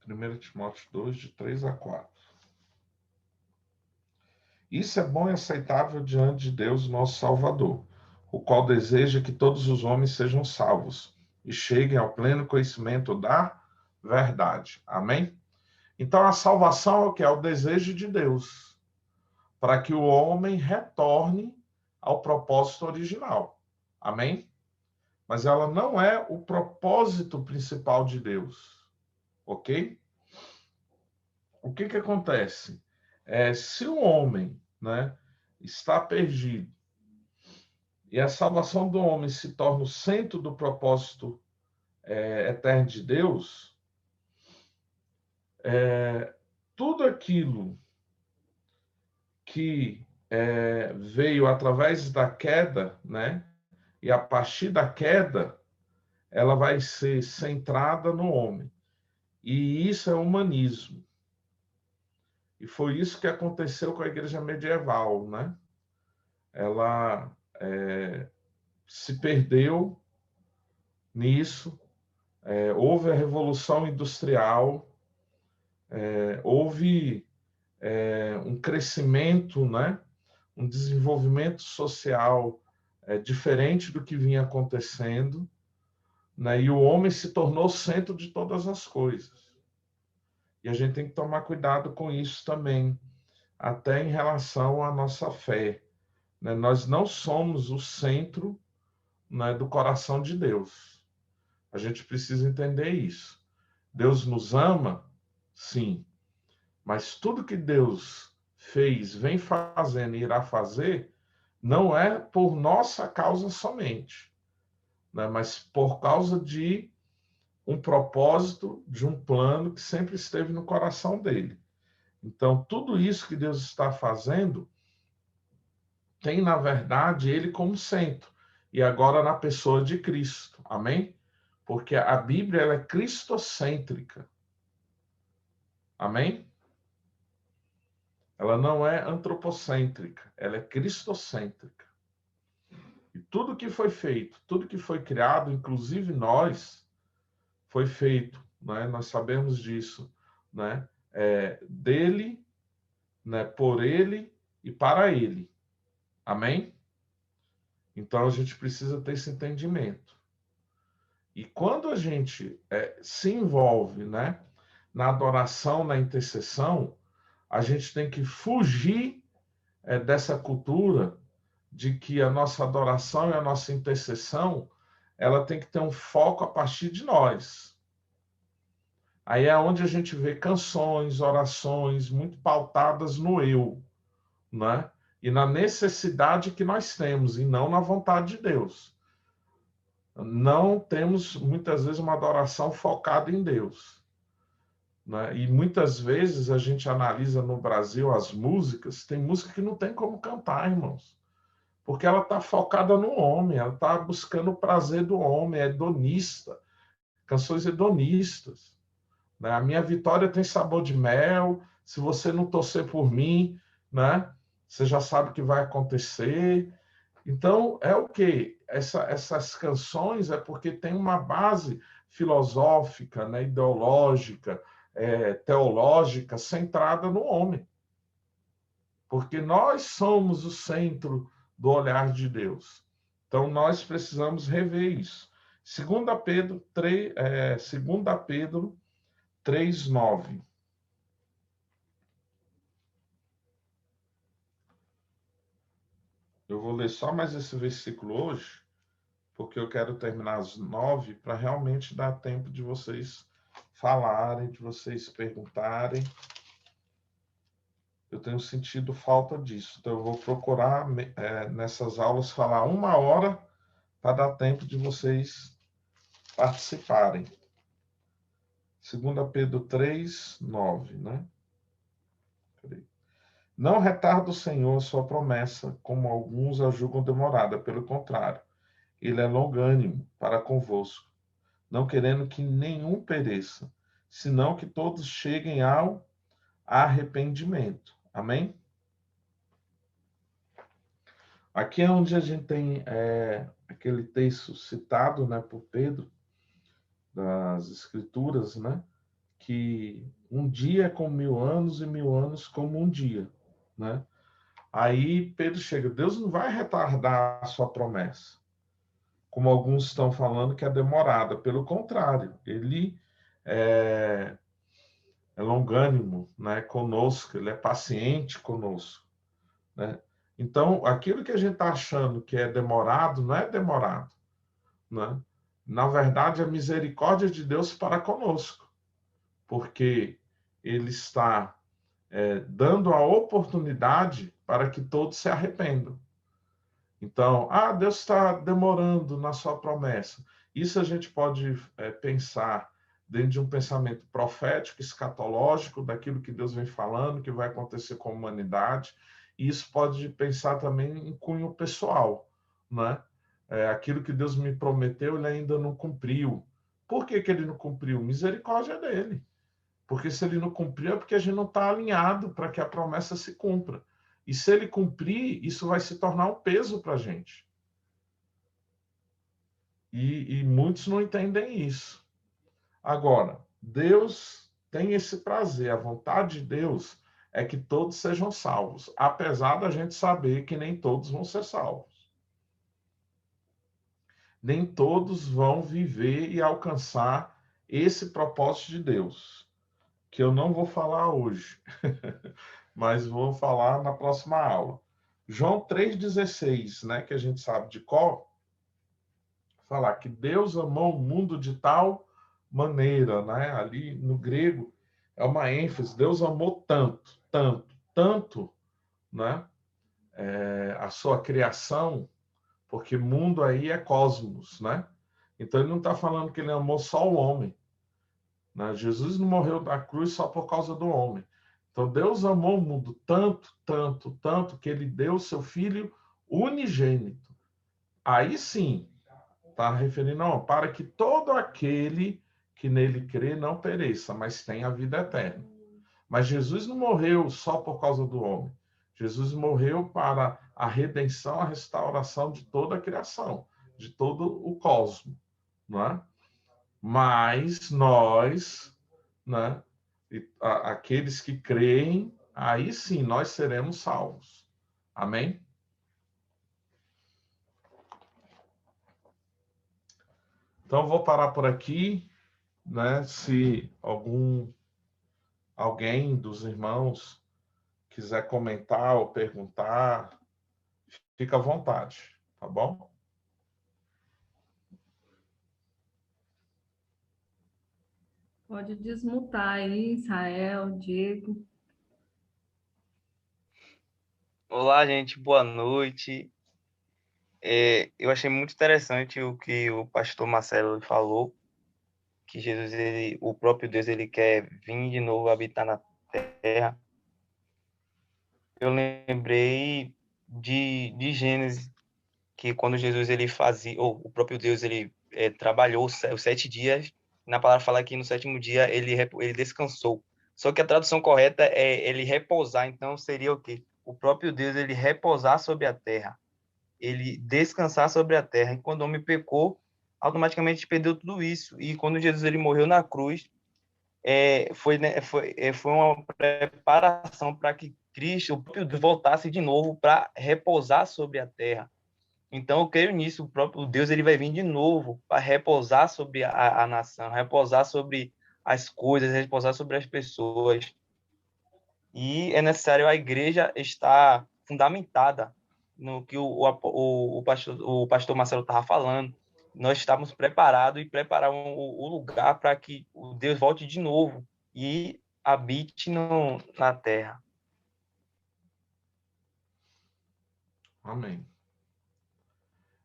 Primeiro Timóteo 2, de 3 a 4. Isso é bom e aceitável diante de Deus, nosso Salvador, o qual deseja que todos os homens sejam salvos e cheguem ao pleno conhecimento da verdade. Amém? Então, a salvação é o que? É o desejo de Deus, para que o homem retorne ao propósito original. Amém? Mas ela não é o propósito principal de Deus. Ok? O que acontece? Se o homem, né, está perdido e a salvação do homem se torna o centro do propósito eterno de Deus, tudo aquilo que veio através da queda, né, e a partir da queda, ela vai ser centrada no homem. E isso é humanismo. E foi isso que aconteceu com a igreja medieval, né? Ela se perdeu nisso. Houve a Revolução Industrial, houve um crescimento, né? Um desenvolvimento social diferente do que vinha acontecendo, né? E o homem se tornou o centro de todas as coisas. E a gente tem que tomar cuidado com isso também, até em relação à nossa fé, né? Nós não somos o centro, né, do coração de Deus. A gente precisa entender isso. Deus nos ama, sim, mas tudo que Deus fez, vem fazendo e irá fazer, não é por nossa causa somente, né? Mas por causa de um propósito, de um plano que sempre esteve no coração dele. Então, tudo isso que Deus está fazendo tem, na verdade, ele como centro. E agora na pessoa de Cristo. Amém? Porque a Bíblia ela é cristocêntrica. Amém? Ela não é antropocêntrica, ela é cristocêntrica. E tudo que foi feito, tudo que foi criado, inclusive nós, foi feito, né? Nós sabemos disso, né? Dele, né? Por ele e para ele. Amém? Então a gente precisa ter esse entendimento. E quando a gente se envolve, né, na adoração, na intercessão, a gente tem que fugir dessa cultura de que a nossa adoração e a nossa intercessão ela tem que ter um foco a partir de nós. Aí é onde a gente vê canções, orações muito pautadas no eu, né? E na necessidade que nós temos, e não na vontade de Deus. Não temos, muitas vezes, uma adoração focada em Deus, né? E muitas vezes a gente analisa no Brasil as músicas, tem música que não tem como cantar, irmãos. Porque ela está focada no homem, ela está buscando o prazer do homem, é hedonista, canções hedonistas, né? A minha vitória tem sabor de mel, se você não torcer por mim, né? Você já sabe o que vai acontecer. Então, é o quê? Essas canções é porque tem uma base filosófica, né? Ideológica, teológica, centrada no homem. Porque nós somos o centro do olhar de Deus. Então, nós precisamos rever isso. 2 Pedro 3:9. Eu vou ler só mais esse versículo hoje, porque eu quero terminar às 9 para realmente dar tempo de vocês falarem, de vocês perguntarem. Eu tenho sentido falta disso. Então, eu vou procurar nessas aulas falar 1 hora para dar tempo de vocês participarem. 2 Pedro 3:9, né? Não retarda o Senhor sua promessa, como alguns a julgam demorada. Pelo contrário, ele é longânimo para convosco, não querendo que nenhum pereça, senão que todos cheguem ao arrependimento. Amém? Aqui é onde a gente tem aquele texto citado, né, por Pedro, das Escrituras, né? Que um dia é como 1000 anos e 1000 anos como um dia, né? Aí Pedro chega, Deus não vai retardar a sua promessa, como alguns estão falando que é demorada. Pelo contrário, ele é longânimo, né, conosco, ele é paciente conosco, né? Então, aquilo que a gente está achando que é demorado, não é demorado, né? Na verdade, a misericórdia de Deus para conosco, porque ele está dando a oportunidade para que todos se arrependam. Então, Deus está demorando na sua promessa. Isso a gente pode pensar dentro de um pensamento profético, escatológico, daquilo que Deus vem falando, que vai acontecer com a humanidade. E isso pode pensar também em cunho pessoal, né? Aquilo que Deus me prometeu, ele ainda não cumpriu. Por que ele não cumpriu? Misericórdia dele. Porque se ele não cumpriu, é porque a gente não está alinhado para que a promessa se cumpra. E se ele cumprir, isso vai se tornar um peso para a gente. E muitos não entendem isso. Agora, Deus tem esse prazer, a vontade de Deus é que todos sejam salvos, apesar da gente saber que nem todos vão ser salvos. Nem todos vão viver e alcançar esse propósito de Deus. que eu não vou falar hoje, mas vou falar na próxima aula. João 3,16, né, que a gente sabe de cor, falar que Deus amou o mundo de tal maneira, né? Ali no grego é uma ênfase, Deus amou tanto, tanto, tanto, né? A sua criação, porque mundo aí é cosmos, né? Então ele não está falando que ele amou só o homem, né? Jesus não morreu na cruz só por causa do homem. Então Deus amou o mundo tanto, tanto, tanto que ele deu seu filho unigênito. Aí sim, está referindo, não, para que todo aquele que nele crê não pereça, mas tenha a vida eterna. Mas Jesus não morreu só por causa do homem. Jesus morreu para a redenção, a restauração de toda a criação, de todo o cosmos, não é? Mas nós, né, aqueles que creem, aí sim nós seremos salvos. Amém? Então vou parar por aqui, né? Se alguém dos irmãos quiser comentar ou perguntar, fica à vontade, tá bom? Pode desmutar aí, Israel, Diego. Olá, gente, boa noite. Eu achei muito interessante o que o pastor Marcelo falou, que Jesus, o próprio Deus, ele quer vir de novo habitar na terra. Eu lembrei de Gênesis, que quando Jesus ele fazia, ou o próprio Deus ele trabalhou os 7 dias, na palavra fala que no sétimo dia ele descansou. Só que a tradução correta é ele repousar, então seria o quê? O próprio Deus ele repousar sobre a terra, ele descansar sobre a terra. E quando o homem pecou, automaticamente perdeu tudo isso. E quando Jesus ele morreu na cruz, foi uma preparação para que Cristo, o próprio Deus, voltasse de novo para repousar sobre a terra. Então, eu creio nisso. O próprio Deus ele vai vir de novo para repousar sobre a nação, repousar sobre as coisas, repousar sobre as pessoas. E é necessário a igreja estar fundamentada no que o pastor Marcelo estava falando. Nós estamos preparados e preparar o lugar para que o Deus volte de novo e habite na terra. Amém.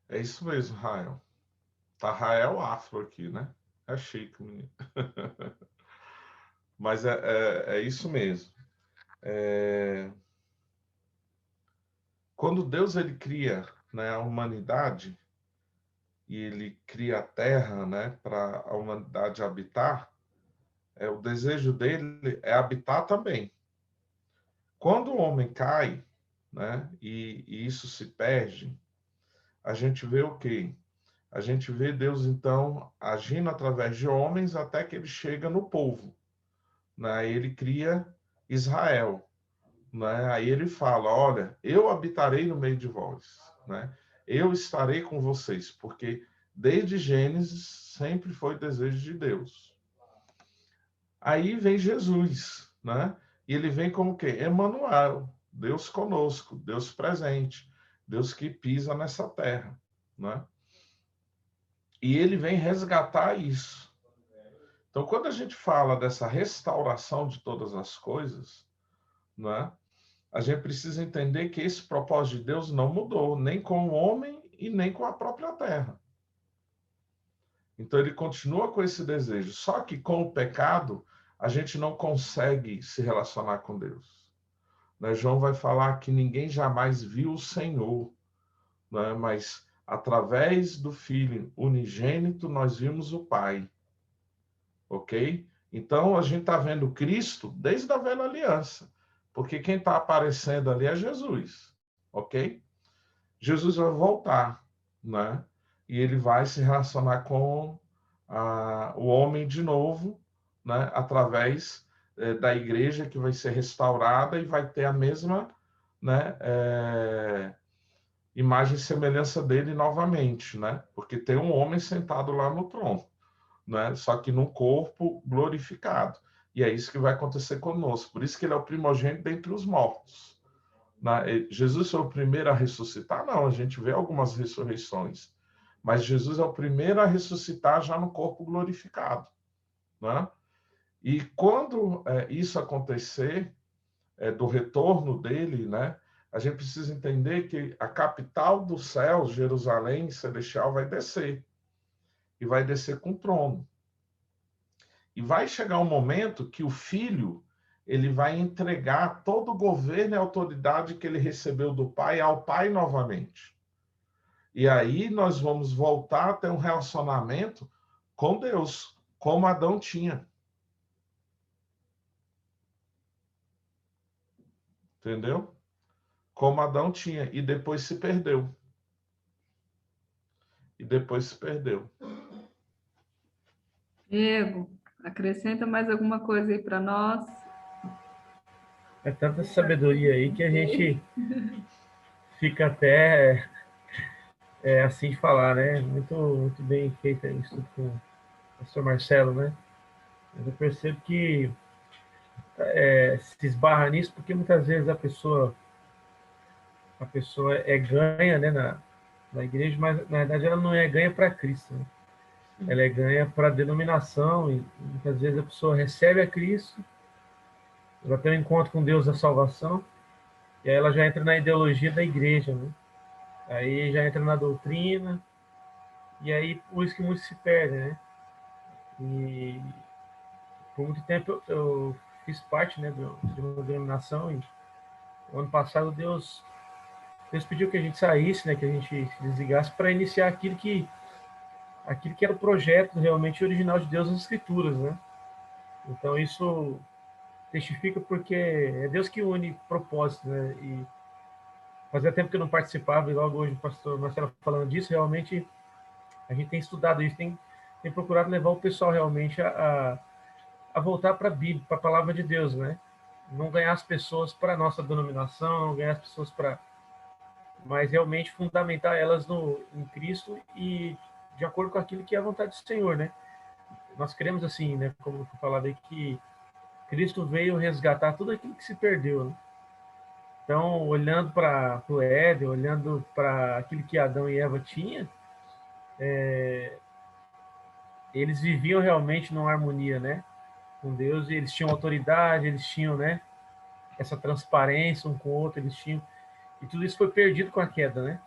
É isso mesmo, Rael. Tá Rael Afro aqui, né? É chique, menino. Mas é isso mesmo. Quando Deus ele cria, né, a humanidade e ele cria a terra, né, para a humanidade habitar, o desejo dele é habitar também. Quando o homem cai, né, e isso se perde, a gente vê o quê? A gente vê Deus, então, agindo através de homens até que ele chega no povo. Né? Ele cria Israel. Né? Aí ele fala, olha, eu habitarei no meio de vós. Né? Eu estarei com vocês, porque desde Gênesis sempre foi desejo de Deus. Aí vem Jesus, né? E ele vem como o quê? Emmanuel, Deus conosco, Deus presente, Deus que pisa nessa terra, né? E ele vem resgatar isso. Então, quando a gente fala dessa restauração de todas as coisas, né, a gente precisa entender que esse propósito de Deus não mudou, nem com o homem e nem com a própria terra. Então, ele continua com esse desejo. Só que com o pecado, a gente não consegue se relacionar com Deus. Né? João vai falar que ninguém jamais viu o Senhor, né? Mas através do Filho unigênito, nós vimos o Pai. Ok? Então, a gente está vendo Cristo desde a velha aliança, porque quem está aparecendo ali é Jesus, ok? Jesus vai voltar, né? E ele vai se relacionar com o homem de novo, né? Através da igreja que vai ser restaurada e vai ter a mesma, né? Imagem e semelhança dele novamente, né? Porque tem um homem sentado lá no trono. Né? Só que num corpo glorificado. E é isso que vai acontecer conosco. Por isso que ele é o primogênito dentre os mortos. Jesus foi o primeiro a ressuscitar? Não, a gente vê algumas ressurreições. Mas Jesus é o primeiro a ressuscitar já no corpo glorificado. Né? E quando isso acontecer, do retorno dele, né, a gente precisa entender que a capital do céu, Jerusalém celestial, vai descer. E vai descer com o trono. E vai chegar um momento que o filho ele vai entregar todo o governo e autoridade que ele recebeu do pai ao pai novamente. E aí nós vamos voltar a ter um relacionamento com Deus, como Adão tinha. Entendeu? Como Adão tinha. E depois se perdeu. Diego, acrescenta mais alguma coisa aí para nós? É tanta sabedoria aí que a gente fica até assim de falar, né? Muito, muito bem feito isso com o pastor Marcelo, né? Mas eu percebo que se esbarra nisso porque muitas vezes a pessoa ganha, né, na igreja, mas na verdade ela não é ganha para Cristo, né? Ela é ganha para a denominação e muitas vezes a pessoa recebe a Cristo, ela tem um encontro com Deus da salvação e aí ela já entra na ideologia da igreja, né? Aí já entra na doutrina e aí por isso que muitos se perdem, né? E por muito tempo eu fiz parte, né, de uma denominação e o ano passado Deus pediu que a gente saísse, né, que a gente se desligasse para iniciar aquilo que era o projeto realmente original de Deus nas Escrituras, né? Então isso testifica porque é Deus que une propósitos, né? E fazia tempo que eu não participava e logo hoje o pastor Marcelo falando disso, realmente a gente tem estudado isso, tem procurado levar o pessoal realmente a voltar para a Bíblia, para a palavra de Deus, né? Não ganhar as pessoas para a nossa denominação, não ganhar as pessoas para... mas realmente fundamentar elas em Cristo e de acordo com aquilo que é a vontade do Senhor, né? Nós queremos assim, né? Como eu falava aí, que Cristo veio resgatar tudo aquilo que se perdeu, né? Então, olhando para o Éden, olhando para aquilo que Adão e Eva tinham, eles viviam realmente numa harmonia, né? Com Deus, e eles tinham autoridade, eles tinham, né? Essa transparência um com o outro, eles tinham... E tudo isso foi perdido com a queda, né?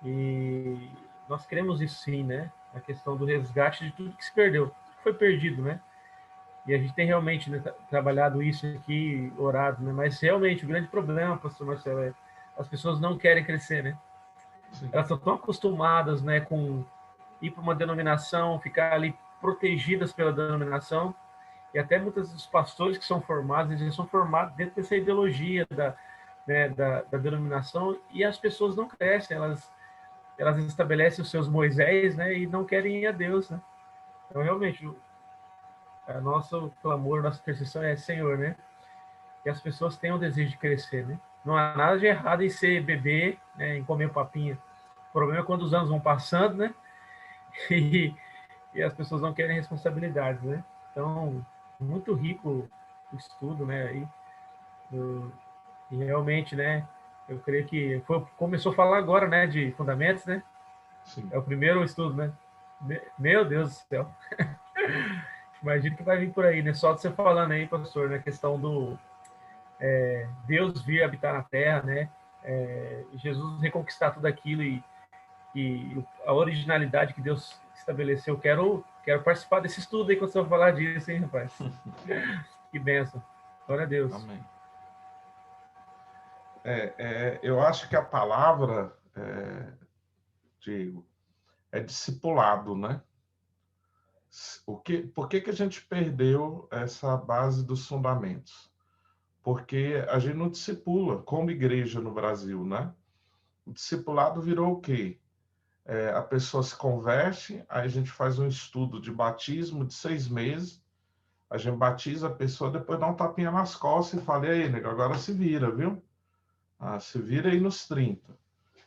E nós queremos isso sim, né? A questão do resgate de tudo que se perdeu, tudo que foi perdido, né? E a gente tem realmente, né, trabalhado isso aqui, orado, né? Mas realmente o grande problema, pastor Marcelo, é as pessoas não querem crescer, né? Sim. Elas estão tão acostumadas, né, com ir para uma denominação, ficar ali protegidas pela denominação, e até muitos dos pastores que são formados, eles são formados dentro dessa ideologia da denominação, e as pessoas não crescem, elas estabelecem os seus Moisés, né, e não querem ir a Deus, né? Então, realmente, nosso clamor, nossa intercessão é, Senhor, né, que as pessoas tenham o desejo de crescer, né? Não há nada de errado em ser bebê, né, em comer papinha. O problema é quando os anos vão passando, né, e, as pessoas não querem responsabilidades, né? Então, muito rico o estudo, né, aí, e realmente, né, eu creio que começou a falar agora, né, de fundamentos, né? Sim. É o primeiro estudo, né? Meu Deus do céu. Imagino que vai vir por aí, né? Só de você falando aí, pastor, na questão do Deus vir habitar na Terra, né? Jesus reconquistar tudo aquilo e a originalidade que Deus estabeleceu. Quero participar desse estudo aí quando você vai falar disso, hein, rapaz? Que bênção. Glória a Deus. Amém. Eu acho que a palavra, Diego, é discipulado, né? Por que a gente perdeu essa base dos fundamentos? Porque a gente não discipula como igreja no Brasil, né? O discipulado virou o quê? A pessoa se converte, aí a gente faz um estudo de batismo de 6 meses, a gente batiza a pessoa, depois dá um tapinha nas costas e fala, e aí, nego, agora se vira, viu? Se vira aí nos 30,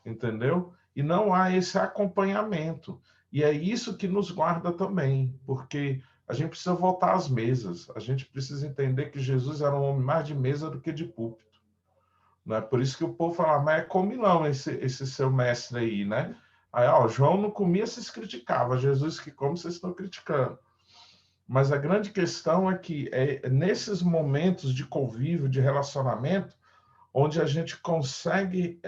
entendeu? E não há esse acompanhamento. E é isso que nos guarda também, porque A gente precisa voltar às mesas. A gente precisa entender que Jesus era um homem mais de mesa do que de púlpito. Não é por isso que o povo fala, mas é comilão esse seu mestre aí, né? Aí, ó, João não comia, vocês criticavam. Jesus que come, vocês estão criticando. Mas a grande questão é que é nesses momentos de convívio, de relacionamento, onde a gente consegue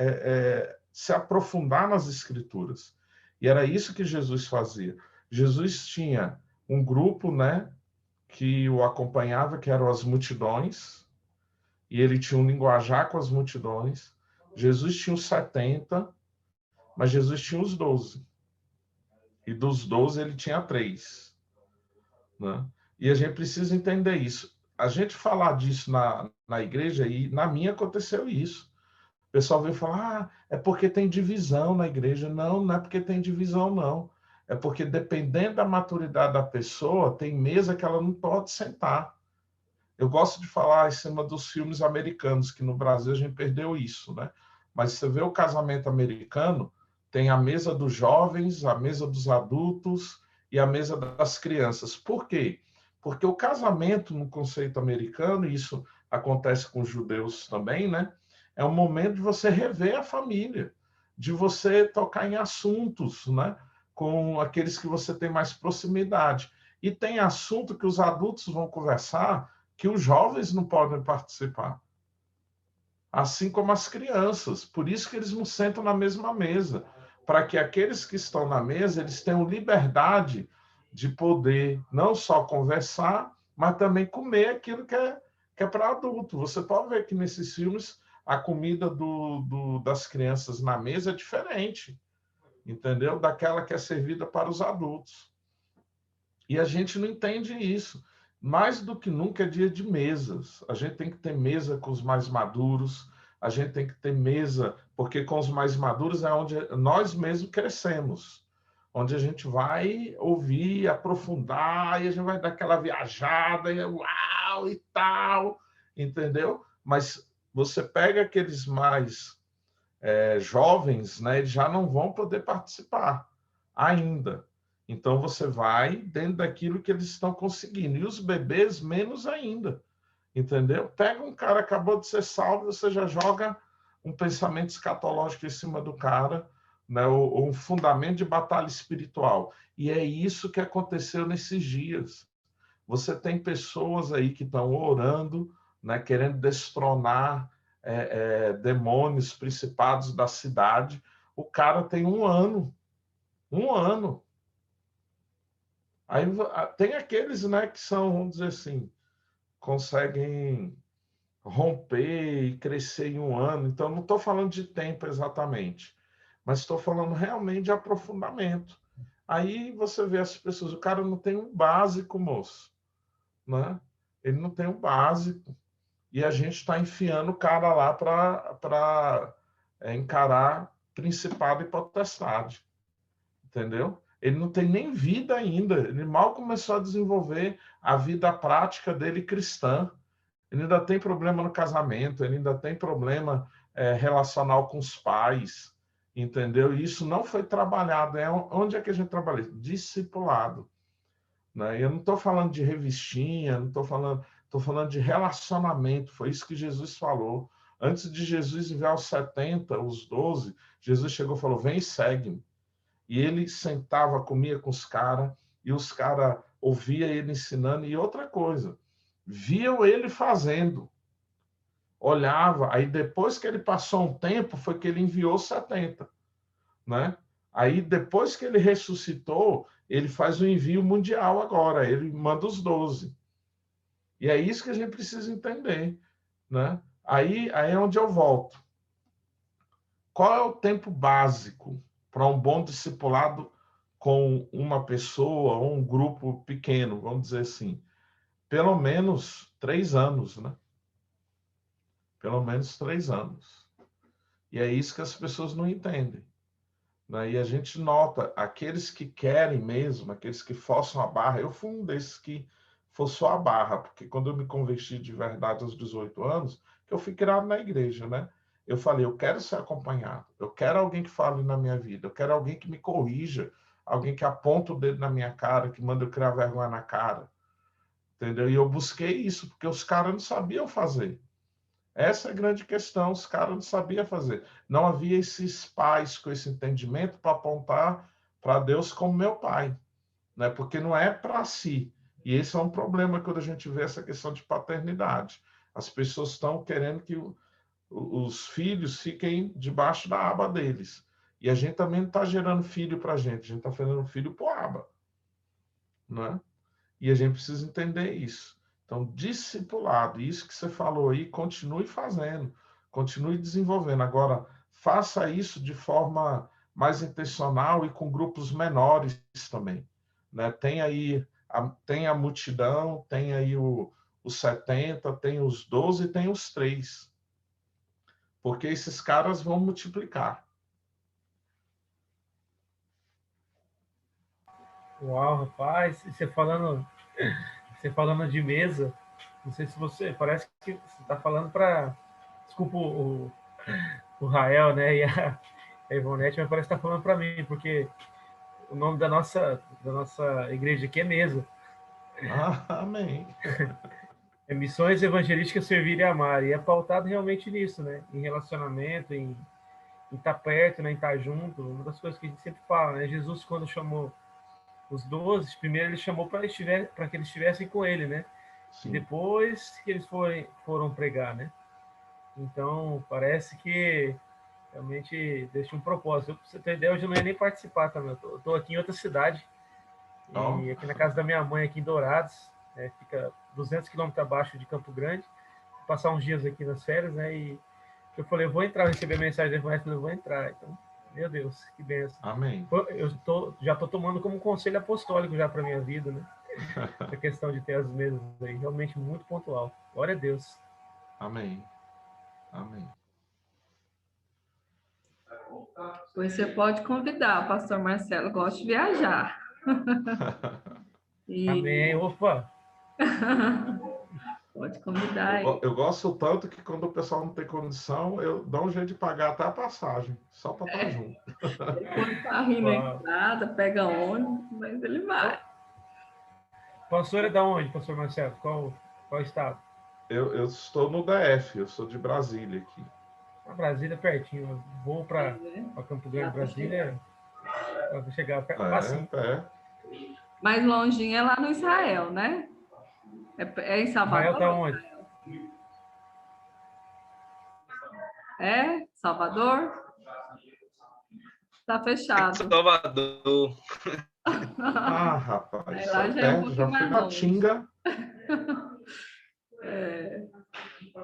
se aprofundar nas Escrituras. E era isso que Jesus fazia. Jesus tinha um grupo, né, que o acompanhava, que eram as multidões, e ele tinha um linguajar com as multidões. Jesus tinha os 70, mas Jesus tinha os 12. E dos 12 ele tinha 3. Né? E a gente precisa entender isso. A gente falar disso na igreja, e na minha aconteceu isso. O pessoal veio falar, é porque tem divisão na igreja. Não, não é porque tem divisão, não. É porque dependendo da maturidade da pessoa, tem mesa que ela não pode sentar. Eu gosto de falar em cima dos filmes americanos, que no Brasil a gente perdeu isso, né? Mas você vê o casamento americano, tem a mesa dos jovens, a mesa dos adultos e a mesa das crianças. Por quê? Porque o casamento, no conceito americano, e isso acontece com os judeus também, né? É um momento de você rever a família, de você tocar em assuntos, né? Com aqueles que você tem mais proximidade. E tem assunto que os adultos vão conversar que os jovens não podem participar. Assim como as crianças. Por isso que eles não sentam na mesma mesa. Para que aqueles que estão na mesa, eles tenham liberdade de poder não só conversar, mas também comer aquilo que é para adulto. Você pode ver que nesses filmes a comida das crianças na mesa é diferente, entendeu? Daquela que é servida para os adultos. E a gente não entende isso. Mais do que nunca é dia de mesas. A gente tem que ter mesa com os mais maduros, a gente tem que ter mesa, porque com os mais maduros é onde nós mesmos crescemos, onde a gente vai ouvir, aprofundar, e a gente vai dar aquela viajada, e uau, e tal, entendeu? Mas você pega aqueles mais jovens, né, eles já não vão poder participar ainda. Então, você vai dentro daquilo que eles estão conseguindo. E os bebês, menos ainda. Entendeu? Pega um cara, acabou de ser salvo, você já joga um pensamento escatológico em cima do cara, né? Ou um fundamento de batalha espiritual. E é isso que aconteceu nesses dias. Você tem pessoas aí que estão orando, né? Querendo destronar demônios, principados da cidade. O cara tem 1 ano. 1 ano. Aí tem aqueles, né, que são, vamos dizer assim, conseguem romper e crescer em 1 ano. Então, não estou falando de tempo exatamente, mas estou falando realmente de aprofundamento. Aí você vê as pessoas, o cara não tem um básico, moço, né? Ele não tem um básico. E a gente está enfiando o cara lá para encarar principado e potestade, entendeu? Ele não tem nem vida ainda, ele mal começou a desenvolver a vida prática dele cristã. Ele ainda tem problema no casamento, ele ainda tem problema relacional com os pais, entendeu? E isso não foi trabalhado. Onde é que a gente trabalha? Discipulado. Né? Eu não estou falando de revistinha, não estou falando de relacionamento. Foi isso que Jesus falou. Antes de Jesus enviar os 70, os 12, Jesus chegou e falou, vem e segue-me. E ele sentava, comia com os caras, e os caras ouviam ele ensinando. E outra coisa, viam ele fazendo, olhava. Aí depois que ele passou um tempo, foi que ele enviou 70. Né? Aí depois que ele ressuscitou, ele faz o envio mundial agora, ele manda os 12. E é isso que a gente precisa entender. Né? Aí é onde eu volto. Qual é o tempo básico para um bom discipulado com uma pessoa ou um grupo pequeno, vamos dizer assim? Pelo menos 3 anos, né? Pelo menos 3 anos. E é isso que as pessoas não entendem. Né? E a gente nota, aqueles que querem mesmo, aqueles que forçam a barra, eu fui um desses que forçou a barra, porque quando eu me converti de verdade aos 18 anos, que eu fui criado na igreja, né? Eu falei, eu quero ser acompanhado, eu quero alguém que fale na minha vida, eu quero alguém que me corrija alguém que aponta o dedo na minha cara, que manda eu criar vergonha na cara. Entendeu? E eu busquei isso, porque os caras não sabiam fazer. Essa é a grande questão, os caras não sabiam fazer. Não havia esses pais com esse entendimento para apontar para Deus como meu pai, né? Porque não é para si. E esse é um problema quando a gente vê essa questão de paternidade. As pessoas estão querendo que os filhos fiquem debaixo da aba deles. E a gente também não está gerando filho para a gente está fazendo filho para a aba. Né? E a gente precisa entender isso. Então, discipulado, isso que você falou aí, continue fazendo, continue desenvolvendo. Agora, faça isso de forma mais intencional e com grupos menores também. Né? Tem aí tem a multidão, tem aí os 70, tem os 12 e tem os 3. Porque esses caras vão multiplicar. Uau, rapaz, você falando de mesa, não sei se você, parece que você está falando para, desculpa o Rael, né, e a Ivonete, mas parece que está falando para mim, porque o nome da nossa igreja aqui é Mesa. Amém. É Missões Evangelísticas Servir e Amar, e é pautado realmente nisso, né, em relacionamento, em estar perto, né, em estar junto, uma das coisas que a gente sempre fala, né, Jesus quando chamou os 12, primeiro ele chamou para que eles estivessem com ele, né? Sim. E depois que eles foram pregar, né? Então, parece que realmente deixa um propósito. Pra você ter ideia, hoje eu não ia nem participar também. Eu tô aqui em outra cidade, e aqui na casa da minha mãe, aqui em Dourados, né? Fica 200 quilômetros abaixo de Campo Grande. Vou passar uns dias aqui nas férias, né? E eu falei, eu vou entrar, receber a mensagem da Ivonete, eu vou entrar. Então, meu Deus, que benção. Amém. Eu já estou tomando como um conselho apostólico já para minha vida, né? A questão de ter as mesas aí, realmente muito pontual. Glória a Deus. Amém. Amém. Pois você pode convidar, pastor Marcelo, gosto de viajar. Amém, opa! Pode convidar aí. Eu gosto tanto que quando o pessoal não tem condição, eu dou um jeito de pagar até a passagem, só para estar junto. Depois tá rindo na entrada, pega ônibus, mas ele vai. Pastor é da onde, pastor Marcelo? Qual estado? Eu estou no DF, eu sou de Brasília aqui. A Brasília é pertinho, eu vou para Campo Grande, Brasília, para chegar assim. Mais longinho é lá no Israel, né? É em Salvador? Israel tá onde? É? Salvador? Tá fechado. Salvador. Rapaz, lá já é um já fui na Tinga.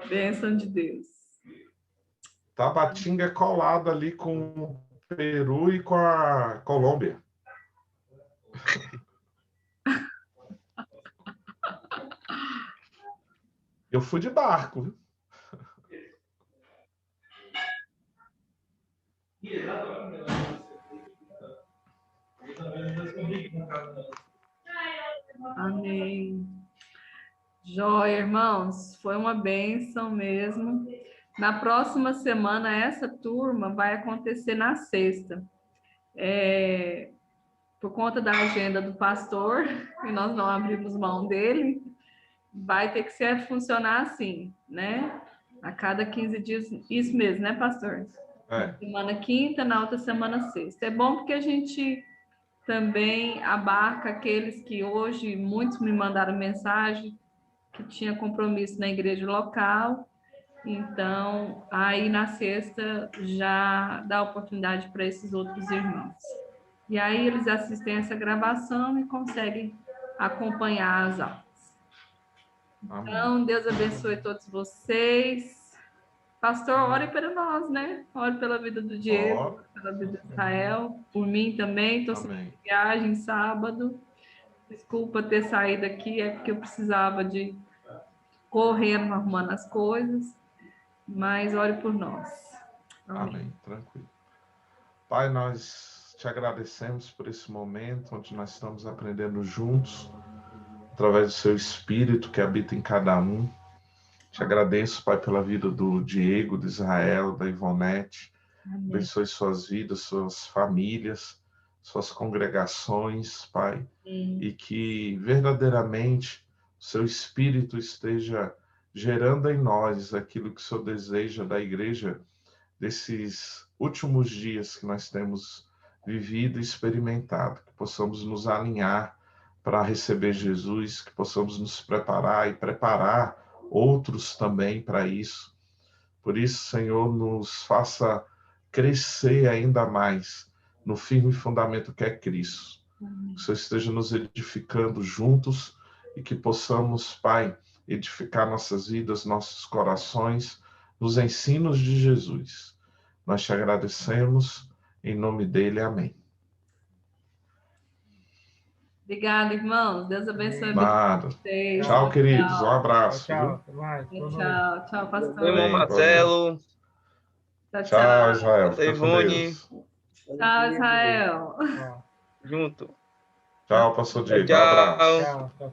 Bênção de Deus. Tabatinga é colado ali com o Peru e com a Colômbia. Eu fui de barco, viu? Amém. Joia, irmãos, foi uma bênção mesmo. Na próxima semana, essa turma vai acontecer na sexta. Por conta da agenda do pastor, e nós não abrimos mão dele, vai ter que funcionar assim, né? A cada 15 dias, isso mesmo, né, pastor? Na semana quinta, na outra semana sexta. É bom porque a gente também abarca aqueles que hoje, muitos me mandaram mensagem, que tinha compromisso na igreja local, então aí na sexta já dá oportunidade para esses outros irmãos. E aí eles assistem essa gravação e conseguem acompanhar as aulas. Então, Deus abençoe todos vocês. Pastor, ore para nós, né? Ore pela vida do Diego, pela vida do Israel, por mim também. Estou sem viagem sábado. Desculpa ter saído aqui, é porque eu precisava de correr arrumando as coisas. Mas ore por nós. Amém. Tranquilo. Pai, nós te agradecemos por esse momento onde nós estamos aprendendo juntos, através do seu Espírito que habita em cada um. Te agradeço, Pai, pela vida do Diego, do Israel, da Ivonete. Abençoe suas vidas, suas famílias, suas congregações, Pai, e que verdadeiramente o seu Espírito esteja gerando em nós aquilo que o Senhor deseja da igreja desses últimos dias que nós temos vivido e experimentado, que possamos nos alinhar para receber Jesus, que possamos nos preparar e preparar outros também para isso. Por isso, Senhor, nos faça crescer ainda mais no firme fundamento que é Cristo. Que o Senhor esteja nos edificando juntos e que possamos, Pai, edificar nossas vidas, nossos corações, nos ensinos de Jesus. Nós te agradecemos, em nome dele, amém. Obrigada, irmãos. Deus abençoe Nada. vocês. Tchau, queridos. Um abraço. Tchau, até mais. Boa noite. Tchau, tchau, pastor. Irmão Marcelo. Tchau, Tchau, tchau. Israel. Fica com Ivone. Deus. Tchau, Israel. Tchau, Junto. Tchau, pastor Diego. Um Tchau. abraço. tchau.